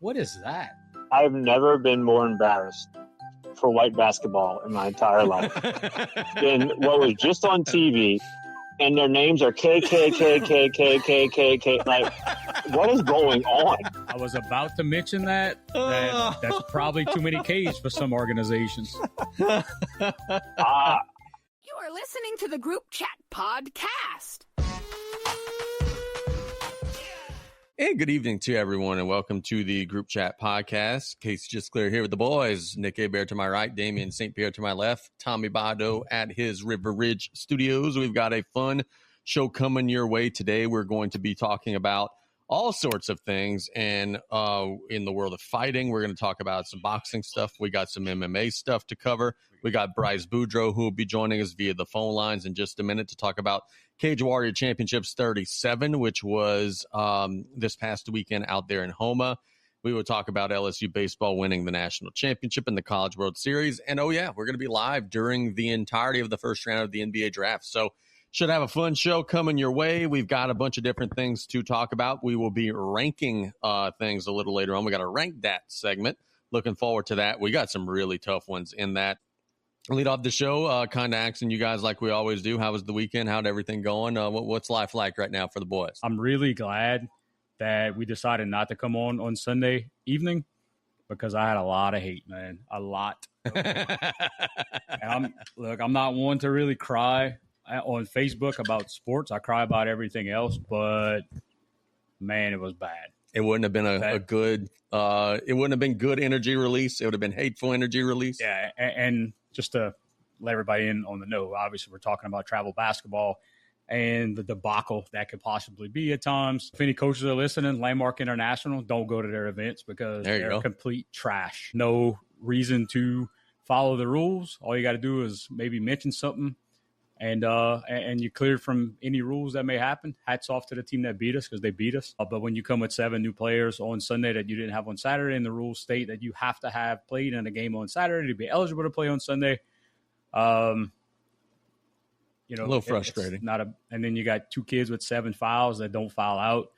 What is that? I've never been more embarrassed for white basketball in my entire life than what was just on TV, and their names are KKKKKKKK. Like, what is going on? I was about to mention that that's probably too many Ks for some organizations. You are listening to the Group Chat Podcast. And good evening to everyone, and welcome to the Group Chat Podcast. Case Gisclair here with the boys. Nick Hebert to my right, Damien St to my left, Tommy Badeaux at his River Ridge Studios. We've got a fun show coming your way today. We're going to be talking about all sorts of things, and in the world of fighting, we're going to talk about some boxing stuff. We got some MMA stuff to cover. We got Bryce Boudreaux, who will be joining us via the phone lines in just a minute to talk about Cage Warrior Championships 37, which was this past weekend out there in Houma. We will talk about LSU baseball winning the national championship in the College World Series. And, oh, yeah, we're going to be live during the entirety of the first round of the NBA draft. So should have a fun show coming your way. We've got a bunch of different things to talk about. We will be ranking things a little later on. We got a Rank That segment. Looking forward to that. We got some really tough ones in that. Lead off the show, kind of asking you guys like we always do. How was the weekend? How'd everything going? What's life like right now for the boys? I'm really glad that we decided not to come on Sunday evening because I had a lot of hate, man. A lot. And I'm not one to really cry on Facebook about sports. I cry about everything else, but man, it was bad. It wouldn't have been a good it wouldn't have been good energy release. It would have been hateful energy release. Yeah, and just to let everybody in on the know, obviously we're talking about travel basketball and the debacle that could possibly be at times. If any coaches are listening, Landmark International, don't go to their events because they're complete trash. No reason to follow the rules. All you got to do is maybe mention something, and you cleared from any rules that may happen. Hats off to the team that beat us because they beat us. But when you come with 7 new players on Sunday that you didn't have on Saturday, and the rules state that you have to have played in a game on Saturday to be eligible to play on Sunday, a little frustrating. And then you got 2 kids with 7 fouls that don't foul out.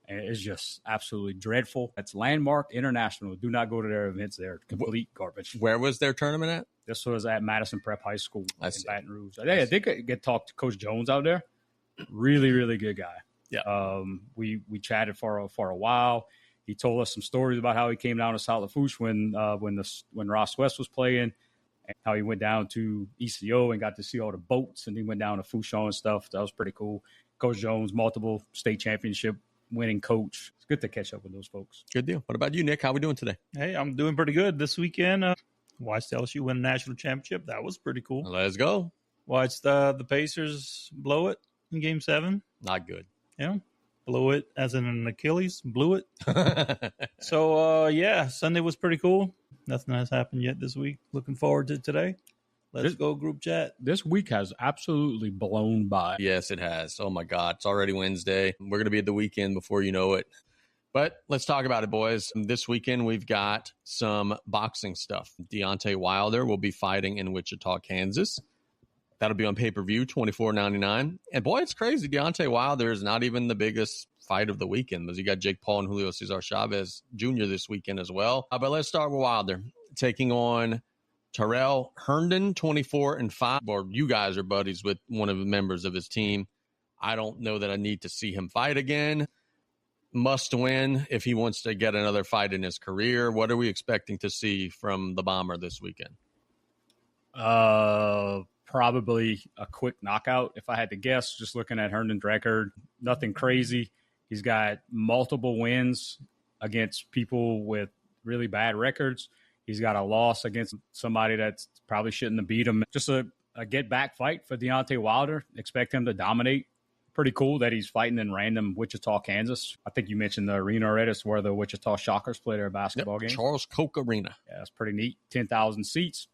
And it's just absolutely dreadful. That's Landmark International. Do not go to their events. They're complete garbage. Where was their tournament at? This was at Madison Prep High School in Baton Rouge. I did get talked to Coach Jones out there. Really, really good guy. Yeah. We chatted for a while. He told us some stories about how he came down to South Lafourche when Ross West was playing, and how he went down to ECO and got to see all the boats, and he went down to Fouchon and stuff. That was pretty cool. Coach Jones, multiple state championship winning coach. It's good to catch up with those folks. Good deal. What about you, Nick? How are we doing today? Hey, I'm doing pretty good this weekend. Watched LSU win a national championship. That was pretty cool. Let's go. Watched the Pacers blow it in Game 7. Not good. Yeah. Blow it as in an Achilles. Blew it. So, Sunday was pretty cool. Nothing has happened yet this week. Looking forward to today. Let's go group chat. This week has absolutely blown by. Yes, it has. Oh, my God. It's already Wednesday. We're going to be at the weekend before you know it. But let's talk about it, boys. This weekend, we've got some boxing stuff. Deontay Wilder will be fighting in Wichita, Kansas. That'll be on pay-per-view, $24.99. And, boy, it's crazy. Deontay Wilder is not even the biggest fight of the weekend, because you got Jake Paul and Julio Cesar Chavez Jr. this weekend as well. But let's start with Wilder taking on Terrell Herndon, 24-5. Or you guys are buddies with one of the members of his team. I don't know that I need to see him fight again. Must win if he wants to get another fight in his career. What are we expecting to see from the Bomber this weekend? Probably a quick knockout, if I had to guess, just looking at Herndon's record. Nothing crazy. He's got multiple wins against people with really bad records. He's got a loss against somebody that's probably shouldn't have beat him. Just a get-back fight for Deontay Wilder. Expect him to dominate. Pretty cool that he's fighting in random Wichita, Kansas. I think you mentioned the arena already. It's where the Wichita Shockers play their basketball game. Charles Koch Arena. Yeah, it's pretty neat. 10,000 seats.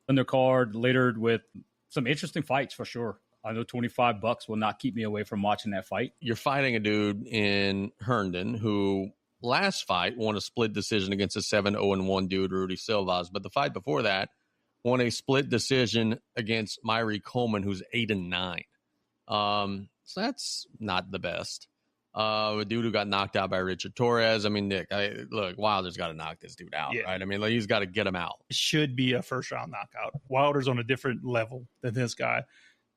Undercard littered with some interesting fights for sure. I know $25 will not keep me away from watching that fight. You're fighting a dude in Herndon who last fight won a split decision against a 7-0-1 dude, Rudy Silvas. But the fight before that won a split decision against Myrie Coleman, who's 8-9. So that's not the best. A dude who got knocked out by Richard Torres. I mean, Nick, look, Wilder's got to knock this dude out, right? I mean, like, he's got to get him out. It should be a first-round knockout. Wilder's on a different level than this guy.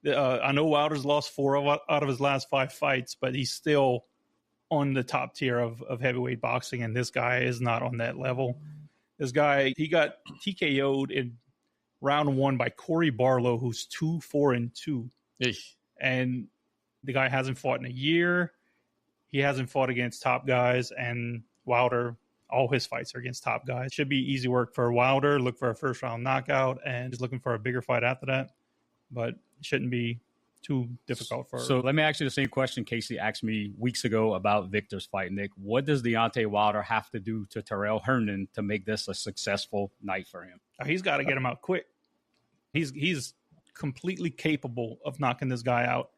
I know Wilder's lost 4 out of his last 5 fights, but he's still on the top tier of heavyweight boxing, and this guy is not on that level. This guy, he got TKO'd in round 1 by Corey Barlow, who's 2-4-2. Eesh. And the guy hasn't fought in a year. He hasn't fought against top guys, and Wilder, all his fights are against top guys. Should be easy work for Wilder. Look for a first-round knockout, and he's looking for a bigger fight after that. But it shouldn't be too difficult for. So let me ask you the same question Casey asked me weeks ago about Victor's fight, Nick. What does Deontay Wilder have to do to Terrell Herndon to make this a successful night for him? He's got to get him out quick. He's completely capable of knocking this guy out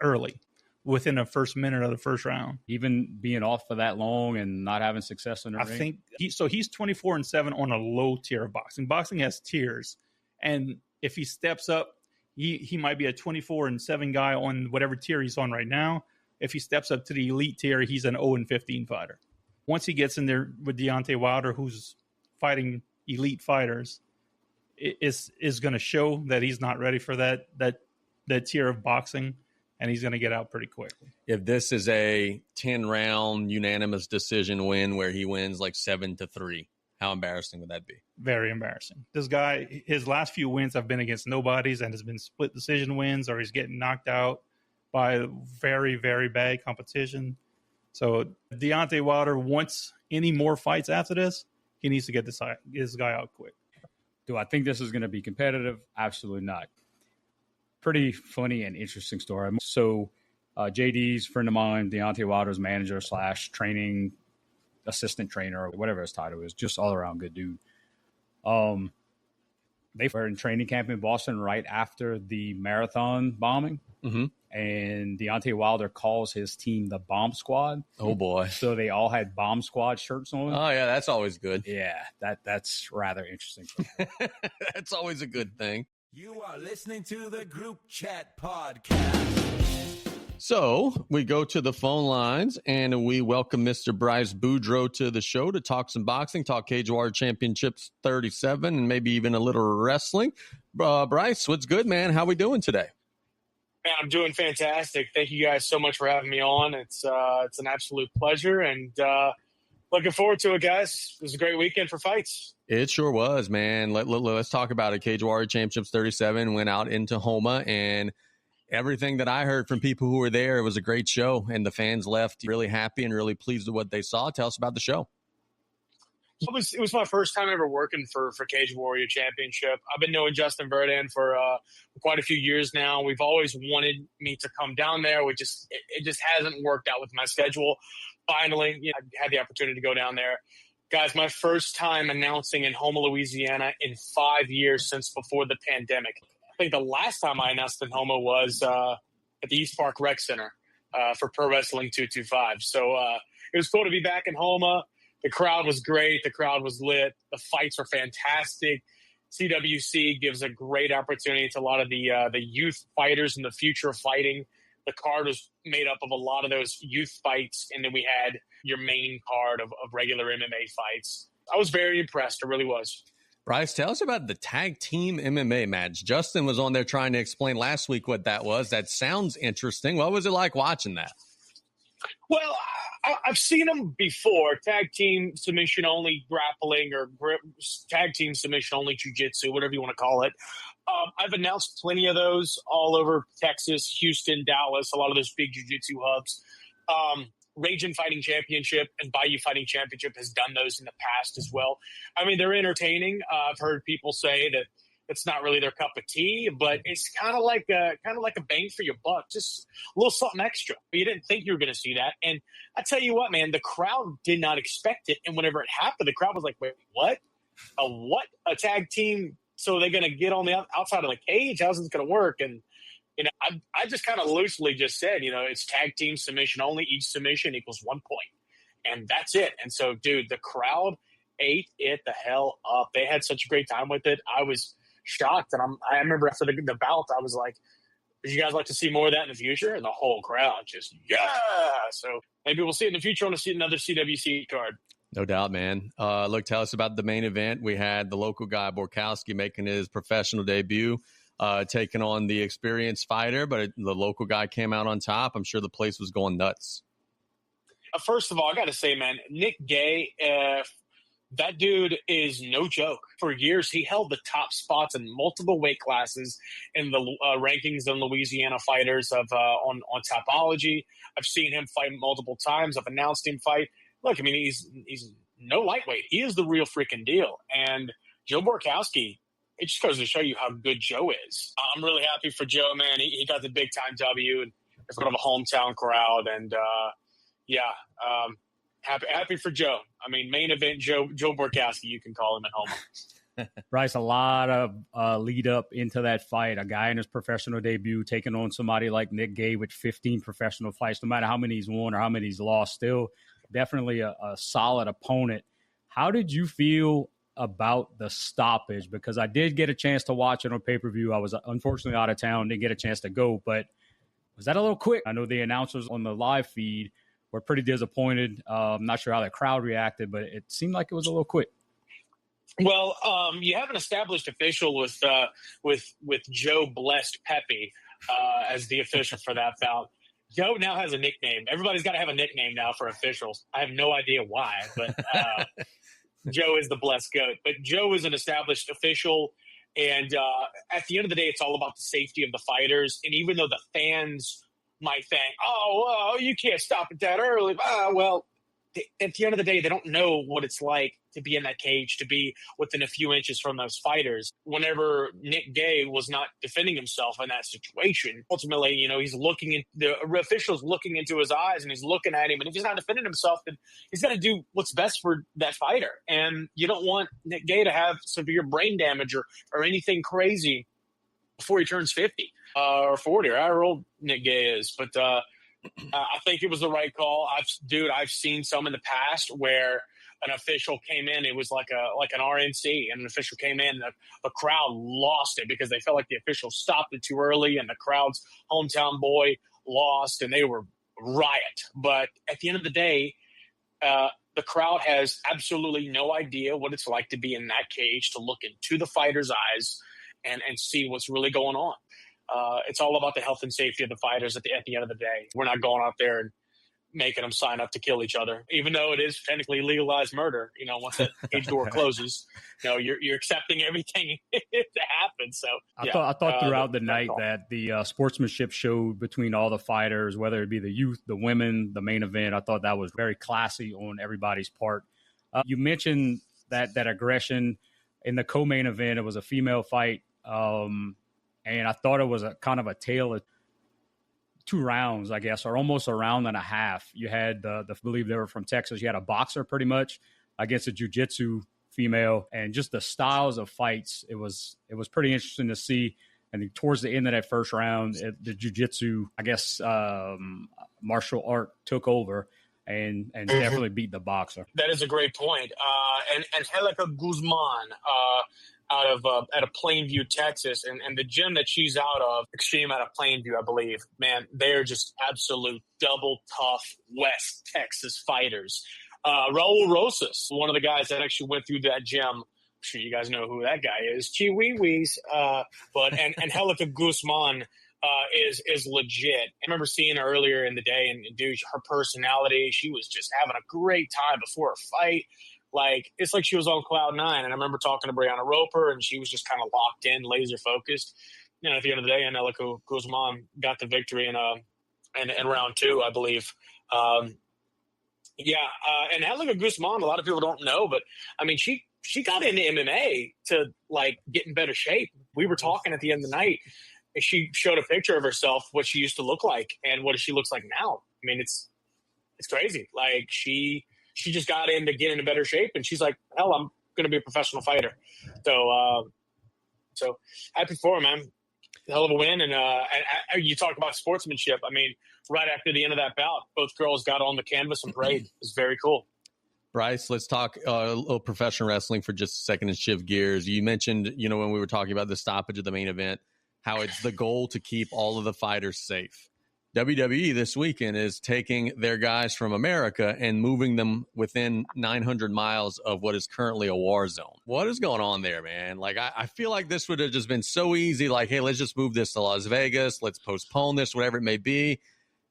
early, within the first minute of the first round. Even being off for that long and not having success in the ring? I think he's 24-7 on a low tier of boxing. Boxing has tiers, and if he steps up, he might be a 24-7 guy on whatever tier he's on right now. If he steps up to the elite tier, he's an 0-15 fighter. Once he gets in there with Deontay Wilder, who's fighting elite fighters, is going to show that he's not ready for that tier of boxing, and he's going to get out pretty quickly. If this is a 10-round unanimous decision win where he wins like 7-3, how embarrassing would that be? Very embarrassing. This guy, his last few wins have been against nobodies and has been split decision wins, or he's getting knocked out by very, very bad competition. So if Deontay Wilder wants any more fights after this, he needs to get this guy out quick. Do I think this is going to be competitive? Absolutely not. Pretty funny and interesting story. So JD's friend of mine, Deontay Wilder's manager / training assistant trainer, or whatever his title is, just all around good dude. They were in training camp in Boston right after the marathon bombing. Mm-hmm. And Deontay Wilder calls his team the Bomb Squad. Oh, boy. So they all had Bomb Squad shirts on. Oh, yeah, that's always good. Yeah, that's rather interesting. That's always a good thing. You are listening to the Group Chat Podcast. So we go to the phone lines, and we welcome Mr. Bryce Boudreaux to the show to talk some boxing, talk Cage Warrior Championships 37, and maybe even a little wrestling. Bryce, what's good, man? How we doing today? Man, I'm doing fantastic. Thank you guys so much for having me on. It's an absolute pleasure, and looking forward to it, guys. It was a great weekend for fights. It sure was, man. Let's talk about it. Cage Warrior Championships 37 went out into Houma, and everything that I heard from people who were there, it was a great show, and the fans left really happy and really pleased with what they saw. Tell us about the show. It was my first time ever working for Cage Warrior Championship. I've been knowing Justin Verdun for quite a few years now. We've always wanted me to come down there. It just hasn't worked out with my schedule. Finally, I had the opportunity to go down there. Guys, my first time announcing in Houma, Louisiana in 5 years since before the pandemic. I think the last time I announced in Houma was at the East Park Rec Center for Pro Wrestling 225. So it was cool to be back in Houma. The crowd was great. The crowd was lit. The fights were fantastic. CWC gives a great opportunity to a lot of the youth fighters in the future of fighting. The card was made up of a lot of those youth fights, and then we had your main card of regular MMA fights. I was very impressed. I really was. Bryce, tell us about the tag team MMA match. Justin was on there trying to explain last week what that was. That sounds interesting. What was it like watching that? Well, I've seen them before. Tag team submission only grappling, or tag team submission only jiu-jitsu, whatever you want to call it. I've announced plenty of those all over Texas, Houston, Dallas, a lot of those big jiu-jitsu hubs. Raging Fighting Championship and Bayou Fighting Championship has done those in the past as well. I mean, they're entertaining. I've heard people say that it's not really their cup of tea, but it's kind of like a bang for your buck, just a little something extra. You didn't think you were going to see that, and I tell you what, man, the crowd did not expect it. And whenever it happened, the crowd was like, "Wait, what? A tag team? So they're going to get on the outside of the cage? How's this going to work?" And I just kind of loosely just said, it's tag team submission only. Each submission equals 1 point, and that's it. And so, dude, the crowd ate it the hell up. They had such a great time with it. I was shocked, and I remember after the bout, I was like, Would you guys like to see more of that in the future? And the whole crowd just, yeah. So maybe we'll see it in the future. I want to see another CWC card. No doubt, man. Look, tell us about the main event. We had the local guy, Borkowski, making his professional debut, taking on the experienced fighter, but the local guy came out on top. I'm sure the place was going nuts. First of all, I got to say, man, Nick Gay, that dude is no joke. For years, he held the top spots in multiple weight classes in the rankings of Louisiana fighters on Topology. I've seen him fight multiple times. I've announced him fight. Look, I mean, he's no lightweight. He is the real freaking deal. And Joe Borkowski, it just goes to show you how good Joe is. I'm really happy for Joe, man. He got the big time W in front of a hometown crowd, and happy for Joe. I mean, main event Joe Borkowski, you can call him at home. Bryce, a lot of lead up into that fight. A guy in his professional debut taking on somebody like Nick Gay with 15 professional fights, no matter how many he's won or how many he's lost, still definitely a solid opponent. How did you feel about the stoppage? Because I did get a chance to watch it on pay-per-view. I was unfortunately out of town, didn't get a chance to go, but was that a little quick? I know the announcers on the live feed were pretty disappointed. I'm not sure how the crowd reacted, but it seemed like it was a little quick. Well, you have an established official with Joe Blessed Pepe as the official for that bout. Joe now has a nickname. Everybody's got to have a nickname now for officials. I have no idea why, but Joe is the Blessed Goat. But Joe is an established official, and at the end of the day, it's all about the safety of the fighters. And even though the fans might think, oh, well, you can't stop it that early. At the end of the day, they don't know what it's like to be in that cage, to be within a few inches from those fighters. Whenever Nick Gay was not defending himself in that situation, ultimately, he's the official's looking into his eyes and he's looking at him. And if he's not defending himself, then he's got to do what's best for that fighter. And you don't want Nick Gay to have severe brain damage or anything crazy before he turns 50 or 40 or however old Nick Gay is. But I think it was the right call. I've seen some in the past where an official came in. It was like an RNC, and an official came in. The crowd lost it because they felt like the official stopped it too early, and the crowd's hometown boy lost, and they were riot. But at the end of the day, the crowd has absolutely no idea what it's like to be in that cage, to look into the fighter's eyes and see what's really going on. It's all about the health and safety of the fighters at the end of the day. We're not going out there and making them sign up to kill each other, even though it is technically legalized murder. Once that cage door closes, you're accepting everything to happen. So I thought throughout the night that the sportsmanship showed between all the fighters, whether it be the youth, the women, the main event. I thought that was very classy on everybody's part. You mentioned that aggression in the co-main event. It was a female fight. And I thought it was a kind of a tale of 2 rounds, I guess, or almost a round and a half. You had I believe they were from Texas. You had a boxer pretty much against a jiu-jitsu female, and just the styles of fights. It was pretty interesting to see. And towards the end of that first round, the jiu-jitsu, I guess, martial art took over and definitely beat the boxer. That is a great point. And Angelica Guzman, out of Plainview, Texas, and the gym that she's out of, Extreme out of Plainview, I believe. Man, they're just absolute double tough West Texas fighters. Raul Rosas, one of the guys that actually went through that gym. I'm sure you guys know who that guy is. Chihuihuis. But Angelica Guzman is legit. I remember seeing her earlier in the day, and dude, her personality, she was just having a great time before a fight. Like, it's like she was on cloud 9. And I remember talking to Brianna Roper, and she was just kind of locked in, laser focused. And at the end of the day, Angelica Guzman got the victory in round 2, I believe. And Angelica Guzman, a lot of people don't know, but I mean, she got into MMA to like get in better shape. We were talking at the end of the night, and she showed a picture of herself, what she used to look like and what she looks like now. I mean, it's crazy. Like, she just got in to get into better shape, and she's like, hell, I'm going to be a professional fighter. So happy for her, man. Hell of a win. And you talk about sportsmanship. I mean, right after the end of that bout, both girls got on the canvas and prayed. It was very cool. Bryce, let's talk a little professional wrestling for just a second and shift gears. You mentioned, when we were talking about the stoppage of the main event, how it's the goal to keep all of the fighters safe. WWE this weekend is taking their guys from America and moving them within 900 miles of what is currently a war zone. What is going on there, man? Like, I feel like this would have just been so easy. Like, hey, let's just move this to Las Vegas. Let's postpone this, whatever it may be.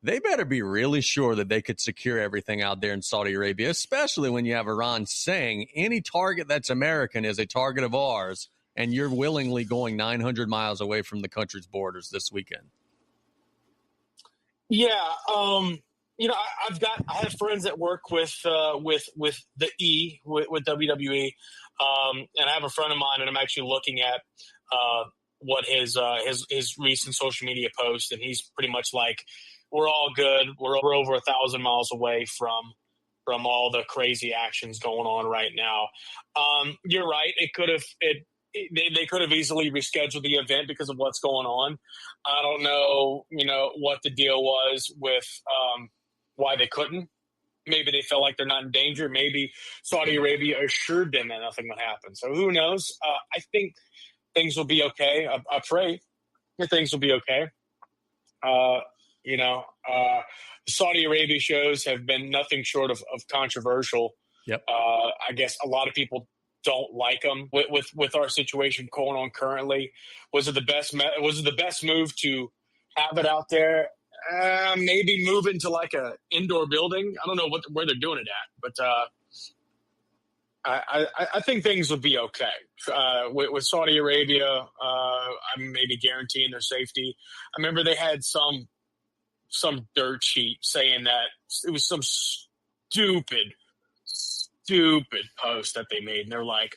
They better be really sure that they could secure everything out there in Saudi Arabia, especially when you have Iran saying any target that's American is a target of ours, and you're willingly going 900 miles away from the country's borders this weekend. Yeah, you know, I have friends that work with the E with WWE, and I have a friend of mine, and I'm actually looking at what his recent social media post, and he's pretty much like, we're all good. We're over 1,000 miles away from all the crazy actions going on right now. You're right. They could have easily rescheduled the event because of what's going on. I don't know, you know, what the deal was with why they couldn't. Maybe they felt like they're not in danger. Maybe Saudi Arabia assured them that nothing would happen. So who knows? I think things will be okay. I pray that things will be okay. You know, Saudi Arabia shows have been nothing short of controversial. Yep. I guess a lot of people don't like them with our situation going on currently. Was it the best move to have it out there? Maybe move into like a indoor building. I don't know where they're doing it at, but I think things will be okay with Saudi Arabia. I'm maybe guaranteeing their safety. I remember they had some dirt sheet saying that it was some stupid post that they made. And they're like,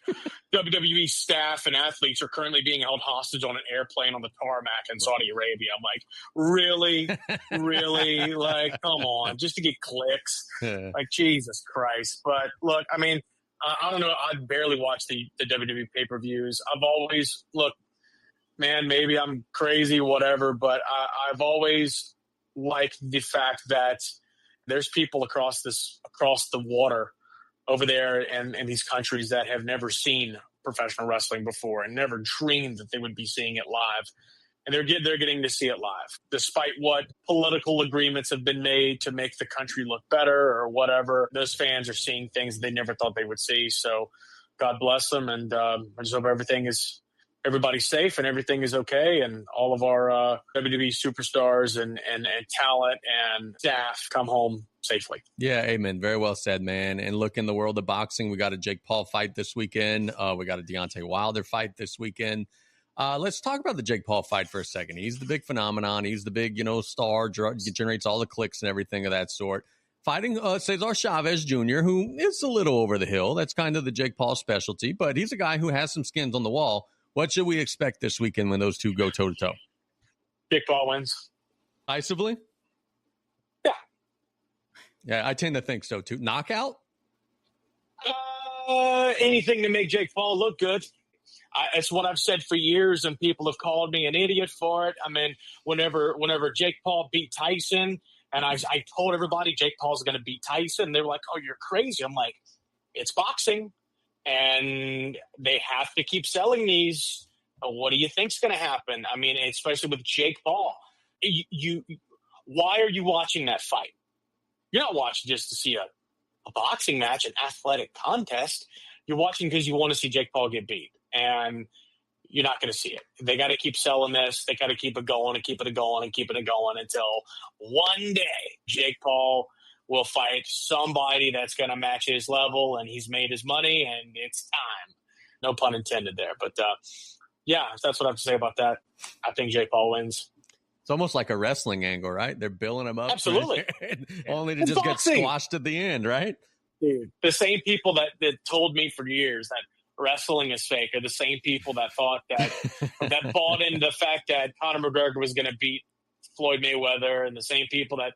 WWE staff and athletes are currently being held hostage on an airplane on the tarmac in Saudi Arabia. I'm like, really? Really? Like, come on, just to get clicks. Like, Jesus Christ. But look, I mean, I don't know. I barely watch the WWE pay-per-views. I've always, look, man, maybe I'm crazy, whatever, but I've always liked the fact that there's people across the water over there and these countries that have never seen professional wrestling before and never dreamed that they would be seeing it live. And they're getting to see it live, despite what political agreements have been made to make the country look better or whatever. Those fans are seeing things they never thought they would see. So God bless them. And I just hope everybody's safe and everything is okay. And all of our WWE superstars and talent and staff come home safely. Yeah, amen. Very well said, man. And look, in the world of boxing, we got a Jake Paul fight this weekend. We got a Deontay Wilder fight this weekend. Let's talk about the Jake Paul fight for a second. He's the big phenomenon. He's the big, star, generates all the clicks and everything of that sort. Fighting Cesar Chavez Jr., who is a little over the hill. That's kind of the Jake Paul specialty, but he's a guy who has some skins on the wall. What should we expect this weekend when those two go toe-to-toe? Jake Paul wins. Decisively? Yeah. Yeah, I tend to think so, too. Knockout? Anything to make Jake Paul look good. It's what I've said for years, and people have called me an idiot for it. I mean, whenever Jake Paul beat Tyson, and I told everybody Jake Paul's going to beat Tyson, they were like, oh, you're crazy. I'm like, it's boxing, and they have to keep selling these. What do you think's going to happen? I mean, especially with Jake Paul. Why are you watching that fight? You're not watching just to see a boxing match, an athletic contest. You're watching because you want to see Jake Paul get beat. And you're not going to see it. They got to keep selling this. They got to keep it going and keep it going and keeping it going until one day Jake Paul will fight somebody that's going to match his level, and he's made his money, and it's time. No pun intended there. But, yeah, that's what I have to say about that. I think Jake Paul wins. It's almost like a wrestling angle, right? They're building him up. Absolutely. Only to just get squashed at the end, right? Dude, the same people that told me for years that wrestling is fake are the same people that thought that bought into the fact that Conor McGregor was going to beat Floyd Mayweather, and the same people that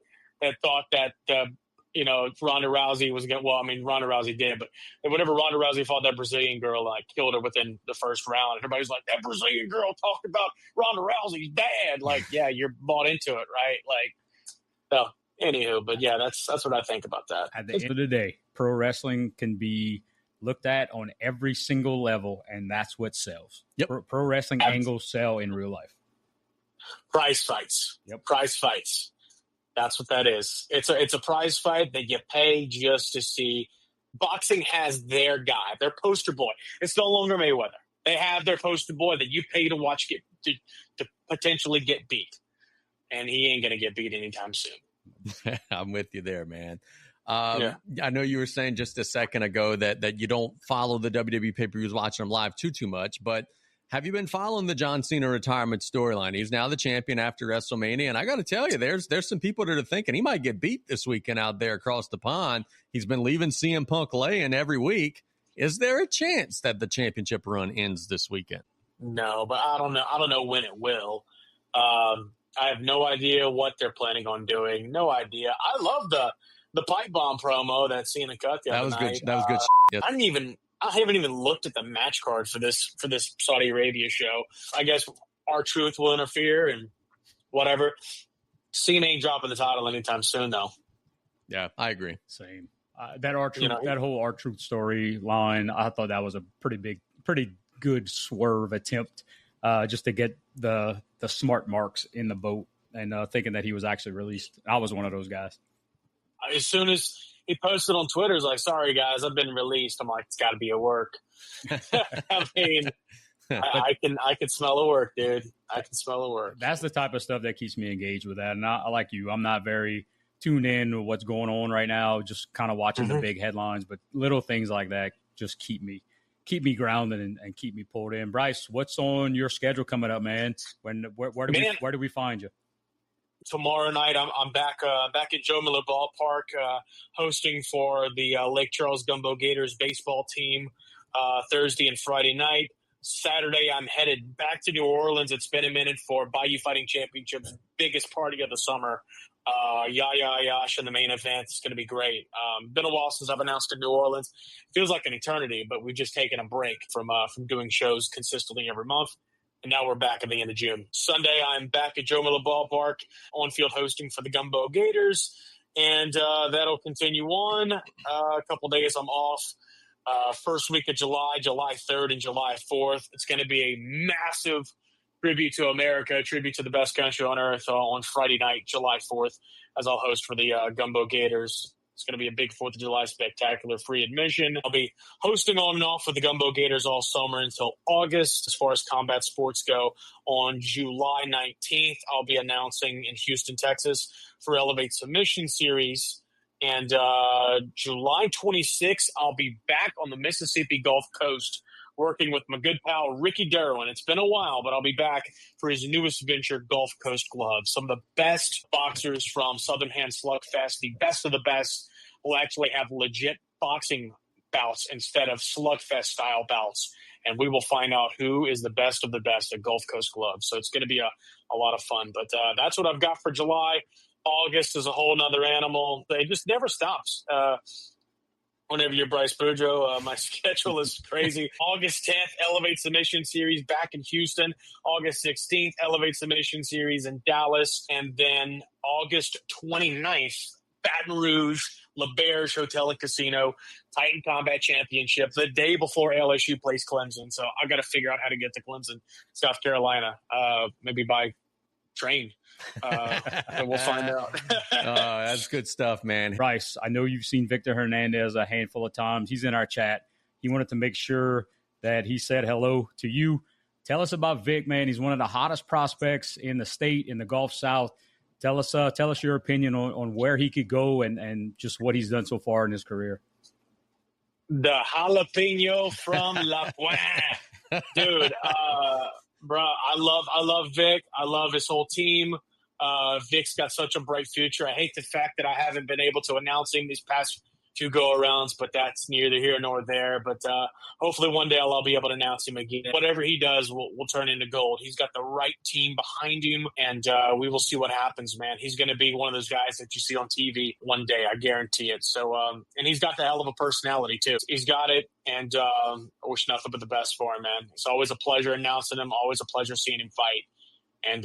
thought that Ronda Rousey was going to. Well, I mean, Ronda Rousey did, but whenever Ronda Rousey fought that Brazilian girl, killed her within the first round, everybody's like, that Brazilian girl talked about Ronda Rousey's dad. Like, yeah, you're bought into it, right? Like, so anywho, but yeah, that's what I think about that. At the end of the day, pro wrestling can be looked at on every single level, and that's what sells. Yep. Pro wrestling angles sell in real life. Prize fights. Yep. Prize fights. That's what that is. It's a prize fight that you pay just to see. Boxing has their guy, their poster boy. It's no longer Mayweather. They have their poster boy that you pay to watch to potentially get beat. And he ain't going to get beat anytime soon. I'm with you there, man. Yeah. I know you were saying just a second ago that you don't follow the WWE pay-per-views, watching them live too much, but have you been following the John Cena retirement storyline? He's now the champion after WrestleMania, and I got to tell you, there's some people that are thinking he might get beat this weekend out there across the pond. He's been leaving CM Punk laying every week. Is there a chance that the championship run ends this weekend? No, but I don't know. I don't know when it will. I have no idea what they're planning on doing. No idea. I love the pipe bomb promo that Cena cut the other night. That was good. Yes. I haven't even looked at the match card for this Saudi Arabia show. I guess R-Truth will interfere and whatever. Cena ain't dropping the title anytime soon, though. Yeah, I agree. Same. That R-Truth, that whole R-Truth storyline, I thought that was a pretty good swerve attempt, just to get the smart marks in the boat and thinking that he was actually released. I was one of those guys. As soon as he posted on Twitter, he's like, "Sorry guys, I've been released." I'm like, "It's got to be at work." I mean, I can smell the work, dude. I can smell the work. That's the type of stuff that keeps me engaged with that. And I like you. I'm not very tuned in to what's going on right now. Just kind of watching the big headlines, but little things like that just keep me grounded and keep me pulled in. Bryce, what's on your schedule coming up, man? Where do we find you? Tomorrow night, I'm back at Joe Miller Ballpark, hosting for the Lake Charles Gumbo Gators baseball team Thursday and Friday night. Saturday, I'm headed back to New Orleans. It's been a minute for Bayou Fighting Championships, biggest party of the summer. Yash in the main event. It's going to be great. Been a while since I've announced in New Orleans. Feels like an eternity, but we've just taken a break from doing shows consistently every month. And now we're back at the end of June. Sunday, I'm back at Joe Miller Ballpark, on-field hosting for the Gumbo Gators. And that'll continue on. A couple days I'm off. First week of July 3rd and July 4th. It's going to be a massive tribute to America, tribute to the best country on earth on Friday night, July 4th, as I'll host for the Gumbo Gators. It's going to be a big 4th of July spectacular, free admission. I'll be hosting on and off with the Gumbo Gators all summer until August. As far as combat sports go, on July 19th, I'll be announcing in Houston, Texas for Elevate Submission Series. And July 26th, I'll be back on the Mississippi Gulf Coast working with my good pal Ricky Derwin. It's been a while, but I'll be back for his newest venture, Gulf Coast Gloves. Some of the best boxers from Southern Hand Slugfest, the best of the best, will actually have legit boxing bouts instead of slugfest-style bouts. And we will find out who is the best of the best at Gulf Coast Gloves. So it's going to be a lot of fun. But that's what I've got for July. August is a whole nother animal. It just never stops. Whenever you're Bryce Boudreaux, my schedule is crazy. August 10th, Elevate Submission Series back in Houston. August 16th, Elevate Submission Series in Dallas. And then August 29th, Baton Rouge, LaBerge Hotel and Casino, Titan Combat Championship, the day before LSU plays Clemson. So I've got to figure out how to get to Clemson, South Carolina, maybe by train. And we'll find out. That's good stuff, man. Bryce, I know you've seen Victor Hernandez a handful of times. He's in our chat. He wanted to make sure that he said hello to you. Tell us about Vic, man. He's one of the hottest prospects in the state, in the Gulf South. Tell us your opinion on where he could go and just what he's done so far in his career. The jalapeno from La Pointe. Dude, bro, I love Vic. I love his whole team. Vic's got such a bright future. I hate the fact that I haven't been able to announce him these past few go-arounds, but that's neither here nor there. But hopefully one day I'll be able to announce him again. Whatever he does will turn into gold. He's got the right team behind him, and we will see what happens, man. He's going to be one of those guys that you see on TV one day. I guarantee it. So, and he's got the hell of a personality, too. He's got it, and I wish nothing but the best for him, man. It's always a pleasure announcing him, always a pleasure seeing him fight. And,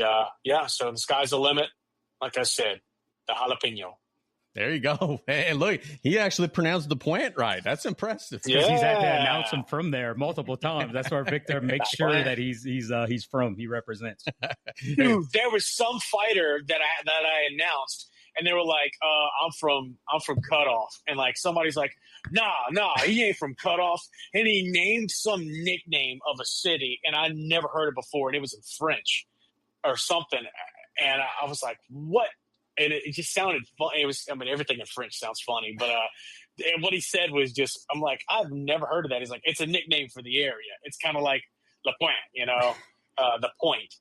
so the sky's the limit. Like I said, the jalapeno. There you go. And look, he actually pronounced the point right. That's impressive. Because he's had to announce him from there multiple times. That's where Victor makes sure that he's from. He represents. Dude, there was some fighter that I announced, and they were like, I'm from Cutoff. And like somebody's like, nah, he ain't from Cutoff. And he named some nickname of a city, and I never heard it before, and it was in French or something. And I was like, what? And it just sounded fun. Everything in French sounds funny, but and what he said was just, I'm like, I've never heard of that. He's like, it's a nickname for the area. It's kind of like Le Point, the point.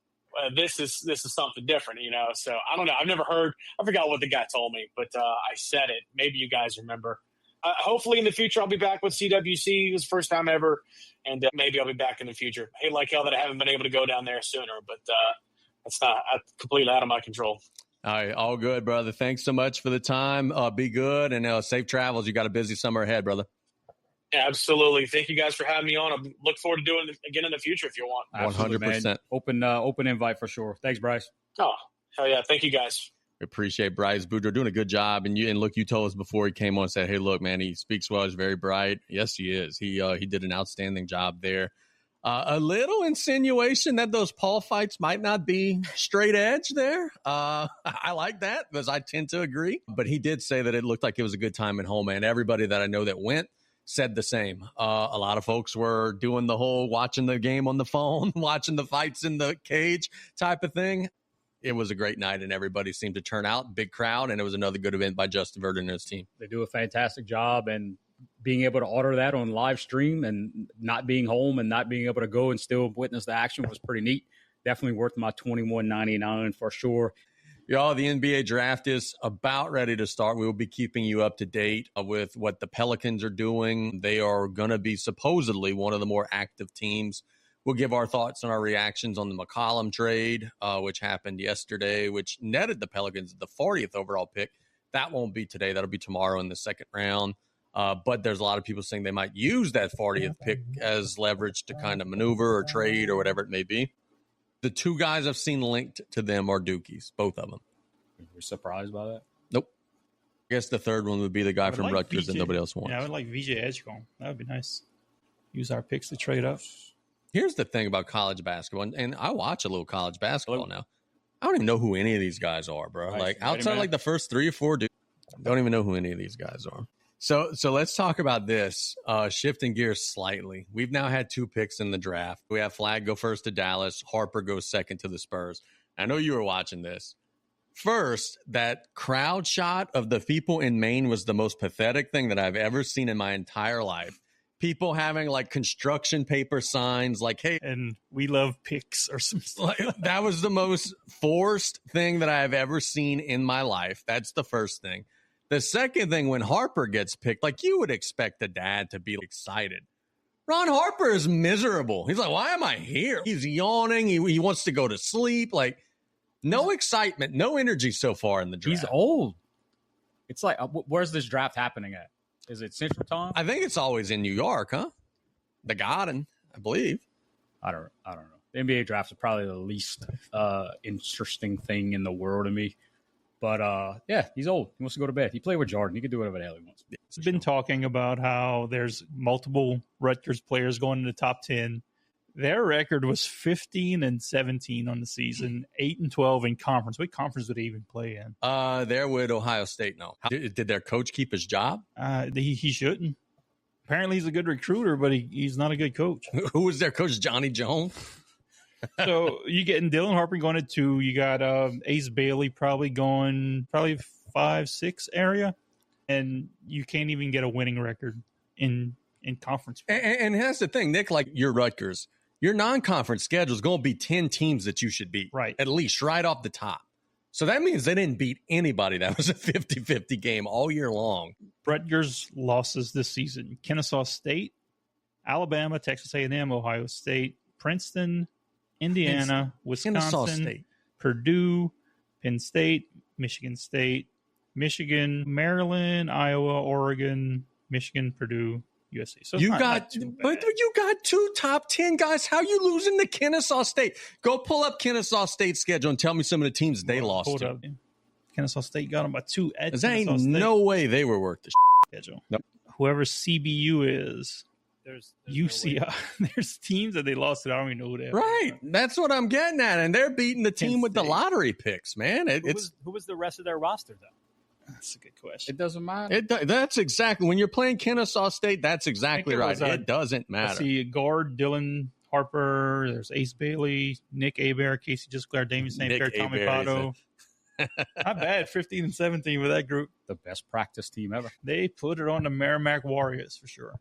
This is something different, So I don't know. I've never heard. I forgot what the guy told me, but I said it. Maybe you guys remember. Hopefully in the future I'll be back with CWC. It was the first time ever, and maybe I'll be back in the future. I hate like hell that I haven't been able to go down there sooner, but it's not completely out of my control. All right, all good, brother. Thanks so much for the time. Be good and safe travels. You got a busy summer ahead, brother. Absolutely. Thank you guys for having me on. I look forward to doing it again in the future if you want. 100%. Open invite for sure. Thanks, Bryce. Oh, hell yeah. Thank you guys. We appreciate Bryce Boudreaux doing a good job. And look, you told us before he came on and said, hey, look, man, he speaks well. He's very bright. Yes, he is. He did an outstanding job there. A little insinuation that those Paul fights might not be straight edge there. I like that because I tend to agree. But he did say that it looked like it was a good time at home, and everybody that I know that went said the same. A lot of folks were doing the whole watching the game on the phone, watching the fights in the cage type of thing. It was a great night, and everybody seemed to turn out. Big crowd, and it was another good event by Justin Verder and his team. They do a fantastic job, and being able to order that on live stream and not being home and not being able to go and still witness the action was pretty neat. Definitely worth my $21.99 for sure. Y'all, the NBA draft is about ready to start. We will be keeping you up to date with what the Pelicans are doing. They are going to be supposedly one of the more active teams. We'll give our thoughts and our reactions on the McCollum trade, which happened yesterday, which netted the Pelicans the 40th overall pick. That won't be today. That'll be tomorrow in the second round. But there's a lot of people saying they might use that 40th pick as leverage to kind of maneuver or trade or whatever it may be. The two guys I've seen linked to them are Dookies, both of them. You're surprised by that? Nope. I guess the third one would be the guy from Rutgers that nobody else wants. Yeah, I would like VJ Edgecombe. That would be nice. Use our picks to trade up. Here's the thing about college basketball, and I watch a little college basketball now. I don't even know who any of these guys are, bro. Nice. Like outside like the first 3 or 4 dudes, don't even know who any of these guys are. So let's talk about this, shifting gears slightly. We've now had 2 picks in the draft. We have Flag go first to Dallas. Harper goes second to the Spurs. I know you were watching this. First, that crowd shot of the people in Maine was the most pathetic thing that I've ever seen in my entire life. People having like construction paper signs like, hey, and we love picks or something. Like, that was the most forced thing that I have ever seen in my life. That's the first thing. The second thing, when Harper gets picked, like you would expect a dad to be excited. Ron Harper is miserable. He's like, why am I here? He's yawning. He wants to go to sleep. Like, no excitement, no energy so far in the draft. He's old. It's like, where's this draft happening at? Is it Central Time? I think it's always in New York, huh? The Garden, I believe. I don't know. The NBA draft is probably the least interesting thing in the world to me. But, yeah, he's old. He wants to go to bed. He played with Jordan. He can do whatever the hell he wants. He's been talking about how there's multiple Rutgers players going in the top 10. Their record was 15-17 on the season, 8-12 in conference. What conference would they even play in? They're with Ohio State now. Did their coach keep his job? He shouldn't. Apparently, he's a good recruiter, but he's not a good coach. Who was their coach? Johnny Jones? So you getting Dylan Harper going at 2. You got Ace Bailey probably going 5-6 area, and you can't even get a winning record in conference. And that's the thing, Nick. Like your Rutgers, your non-conference schedule is going to be 10 teams that you should beat, right? At least right off the top. So that means they didn't beat anybody. That was a 50-50 game all year long. Rutgers losses this season: Kennesaw State, Alabama, Texas A&M, Ohio State, Princeton, Indiana, Wisconsin, Purdue, Penn State, Michigan, Maryland, Iowa, Oregon, Michigan, Purdue, USC. So you got 2 top 10 guys. How you losing to Kennesaw State? Go pull up Kennesaw State's schedule and tell me some of the teams they lost to. Kennesaw State got them by 2 at There ain't Kennesaw State. no way they were worth the Schedule. Nope. Whoever CBU is, There's UCI. No There's teams that they lost to. I don't even know who they are. Right. That's what I'm getting at. And they're beating the team with the lottery picks, man. who was the rest of their roster, though? That's a good question. It doesn't matter. That's exactly when you're playing Kennesaw State. That's exactly it right. was, It doesn't I matter. see guard Dylan Harper. There's Ace Bailey, Nick Hebert, Casey Gisclair, Damien St, Nick Pierre, Tommy Hebert, Badeaux. Not bad. 15 and 17 with that group. The best practice team ever. They put it on the Merrimack Warriors for sure.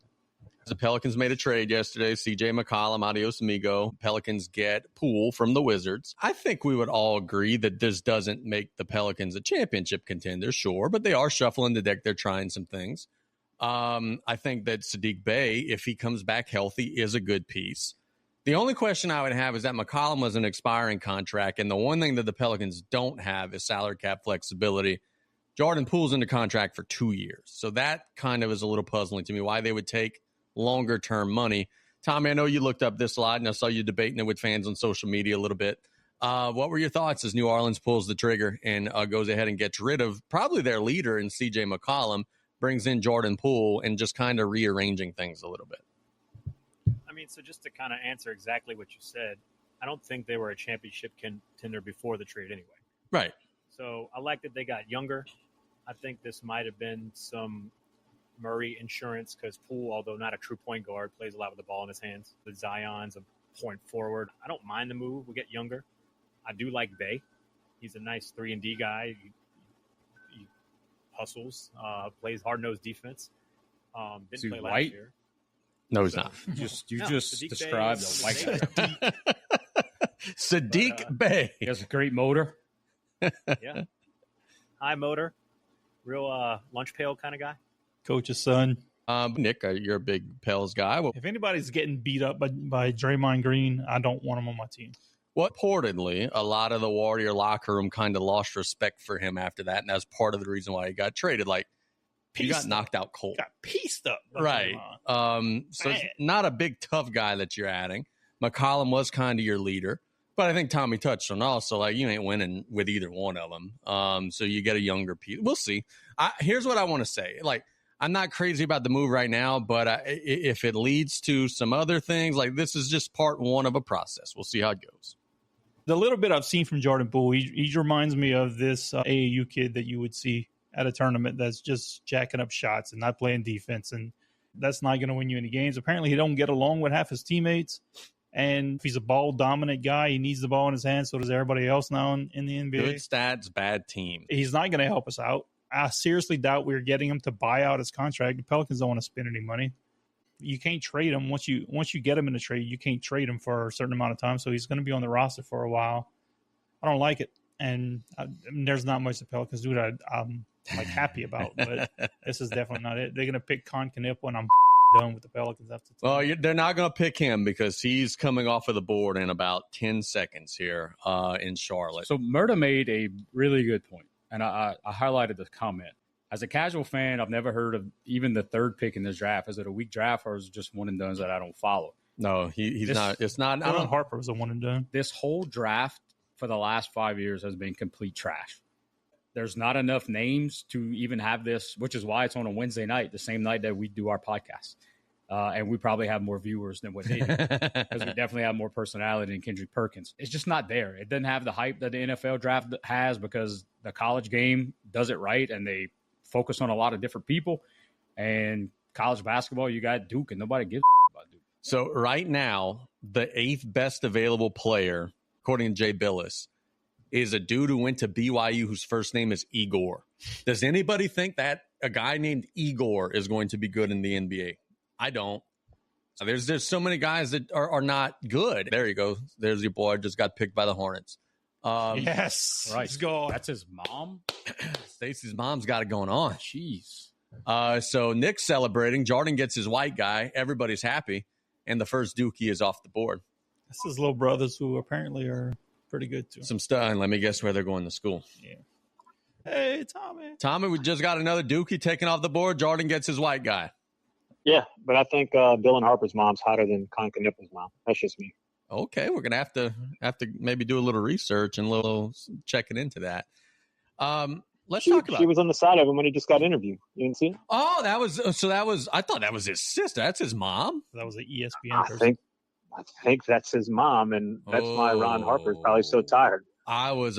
The Pelicans made a trade yesterday. CJ McCollum, adios amigo. Pelicans get Poole from the Wizards. I think we would all agree that this doesn't make the Pelicans a championship contender, sure, but they are shuffling the deck. They're trying some things. I think that Saddiq Bey, if he comes back healthy, is a good piece. The only question I would have is that McCollum was an expiring contract, and the one thing that the Pelicans don't have is salary cap flexibility. Jordan Poole's in the contract for 2 years, so that kind of is a little puzzling to me, why they would take longer-term money. Tommy, I know you looked up this a lot, and I saw you debating it with fans on social media a little bit. What were your thoughts as New Orleans pulls the trigger and goes ahead and gets rid of probably their leader in C.J. McCollum, brings in Jordan Poole, and just kind of rearranging things a little bit? I mean, so just to kind of answer exactly what you said, I don't think they were a championship contender before the trade anyway. Right. So I like that they got younger. I think this might have been some Murray insurance because Poole, although not a true point guard, plays a lot with the ball in his hands. The Zion's a point forward. I don't mind the move. We get younger. I do like Bey. He's a nice 3-and-D guy. He hustles, plays hard-nosed defense. Didn't play last year. No, he's not. You just described a white guy. Saddiq Bey. He has a great motor. Yeah. High motor. Real lunch pail kind of guy. Coach's son. Nick, you're a big Pels guy. If anybody's getting beat up by Draymond Green, I don't want him on my team. Well, reportedly, a lot of the Warrior locker room kind of lost respect for him after that, and that's part of the reason why he got traded. Like, he got knocked out cold. Got pieced up. Right. So it's not a big, tough guy that you're adding. McCollum was kind of your leader. But I think Tommy touched on also, like, you ain't winning with either one of them. So you get a younger piece. We'll see. Here's what I want to say. Like, I'm not crazy about the move right now, but if it leads to some other things, like, this is just part one of a process. We'll see how it goes. The little bit I've seen from Jordan Poole, he reminds me of this AAU kid that you would see at a tournament that's just jacking up shots and not playing defense, and that's not going to win you any games. Apparently, he don't get along with half his teammates, and if he's a ball-dominant guy, he needs the ball in his hands, so does everybody else now in the NBA. Good stats, bad team. He's not going to help us out. I seriously doubt we're getting him to buy out his contract. The Pelicans don't want to spend any money. You can't trade him. Once you get him in a trade, you can't trade him for a certain amount of time, so he's going to be on the roster for a while. I don't like it, and there's not much the Pelicans do that I'm like happy about, but this is definitely not it. They're going to pick Con Knipp when I'm done with the Pelicans after. Well, they're not going to pick him because he's coming off of the board in about 10 seconds here in Charlotte. So Murda made a really good point, and I highlighted the comment. As a casual fan, I've never heard of even the third pick in this draft. Is it a weak draft or is it just one and dones that I don't follow? No, he's not. It's not. Dylan Harper was a one and done. This whole draft for the last 5 years has been complete trash. There's not enough names to even have this, which is why it's on a Wednesday night, the same night that we do our podcast. And we probably have more viewers than what they do because we definitely have more personality than Kendrick Perkins. It's just not there. It doesn't have the hype that the NFL draft has because the college game does it right and they focus on a lot of different people. And college basketball, you got Duke, and nobody gives about Duke. So right now, the 8th best available player, according to Jay Billis, is a dude who went to BYU whose first name is Igor. Does anybody think that a guy named Igor is going to be good in the NBA? I don't. There's so many guys that are not good. There you go. There's your boy. Just got picked by the Hornets. Yes. Right. Let's go. That's his mom. Stacey's mom's got it going on. Jeez. So Nick's celebrating. Jordan gets his white guy. Everybody's happy. And the first Dookie is off the board. That's his little brothers who apparently are pretty good too. Some stuff. And let me guess where they're going to school. Yeah. Hey, Tommy. Tommy, we just got another Dookie taken off the board. Jordan gets his white guy. Yeah, but I think Dylan Harper's mom's hotter than Con Knipp's mom. That's just me. Okay, we're gonna have to maybe do a little research and a little checking into that. let's talk about. She was on the side of him when he just got interviewed. You didn't see it? Oh, that was I thought that was his sister. That's his mom. That was an ESPN person. I think that's his mom, and that's why Ron Harper's probably so tired. I was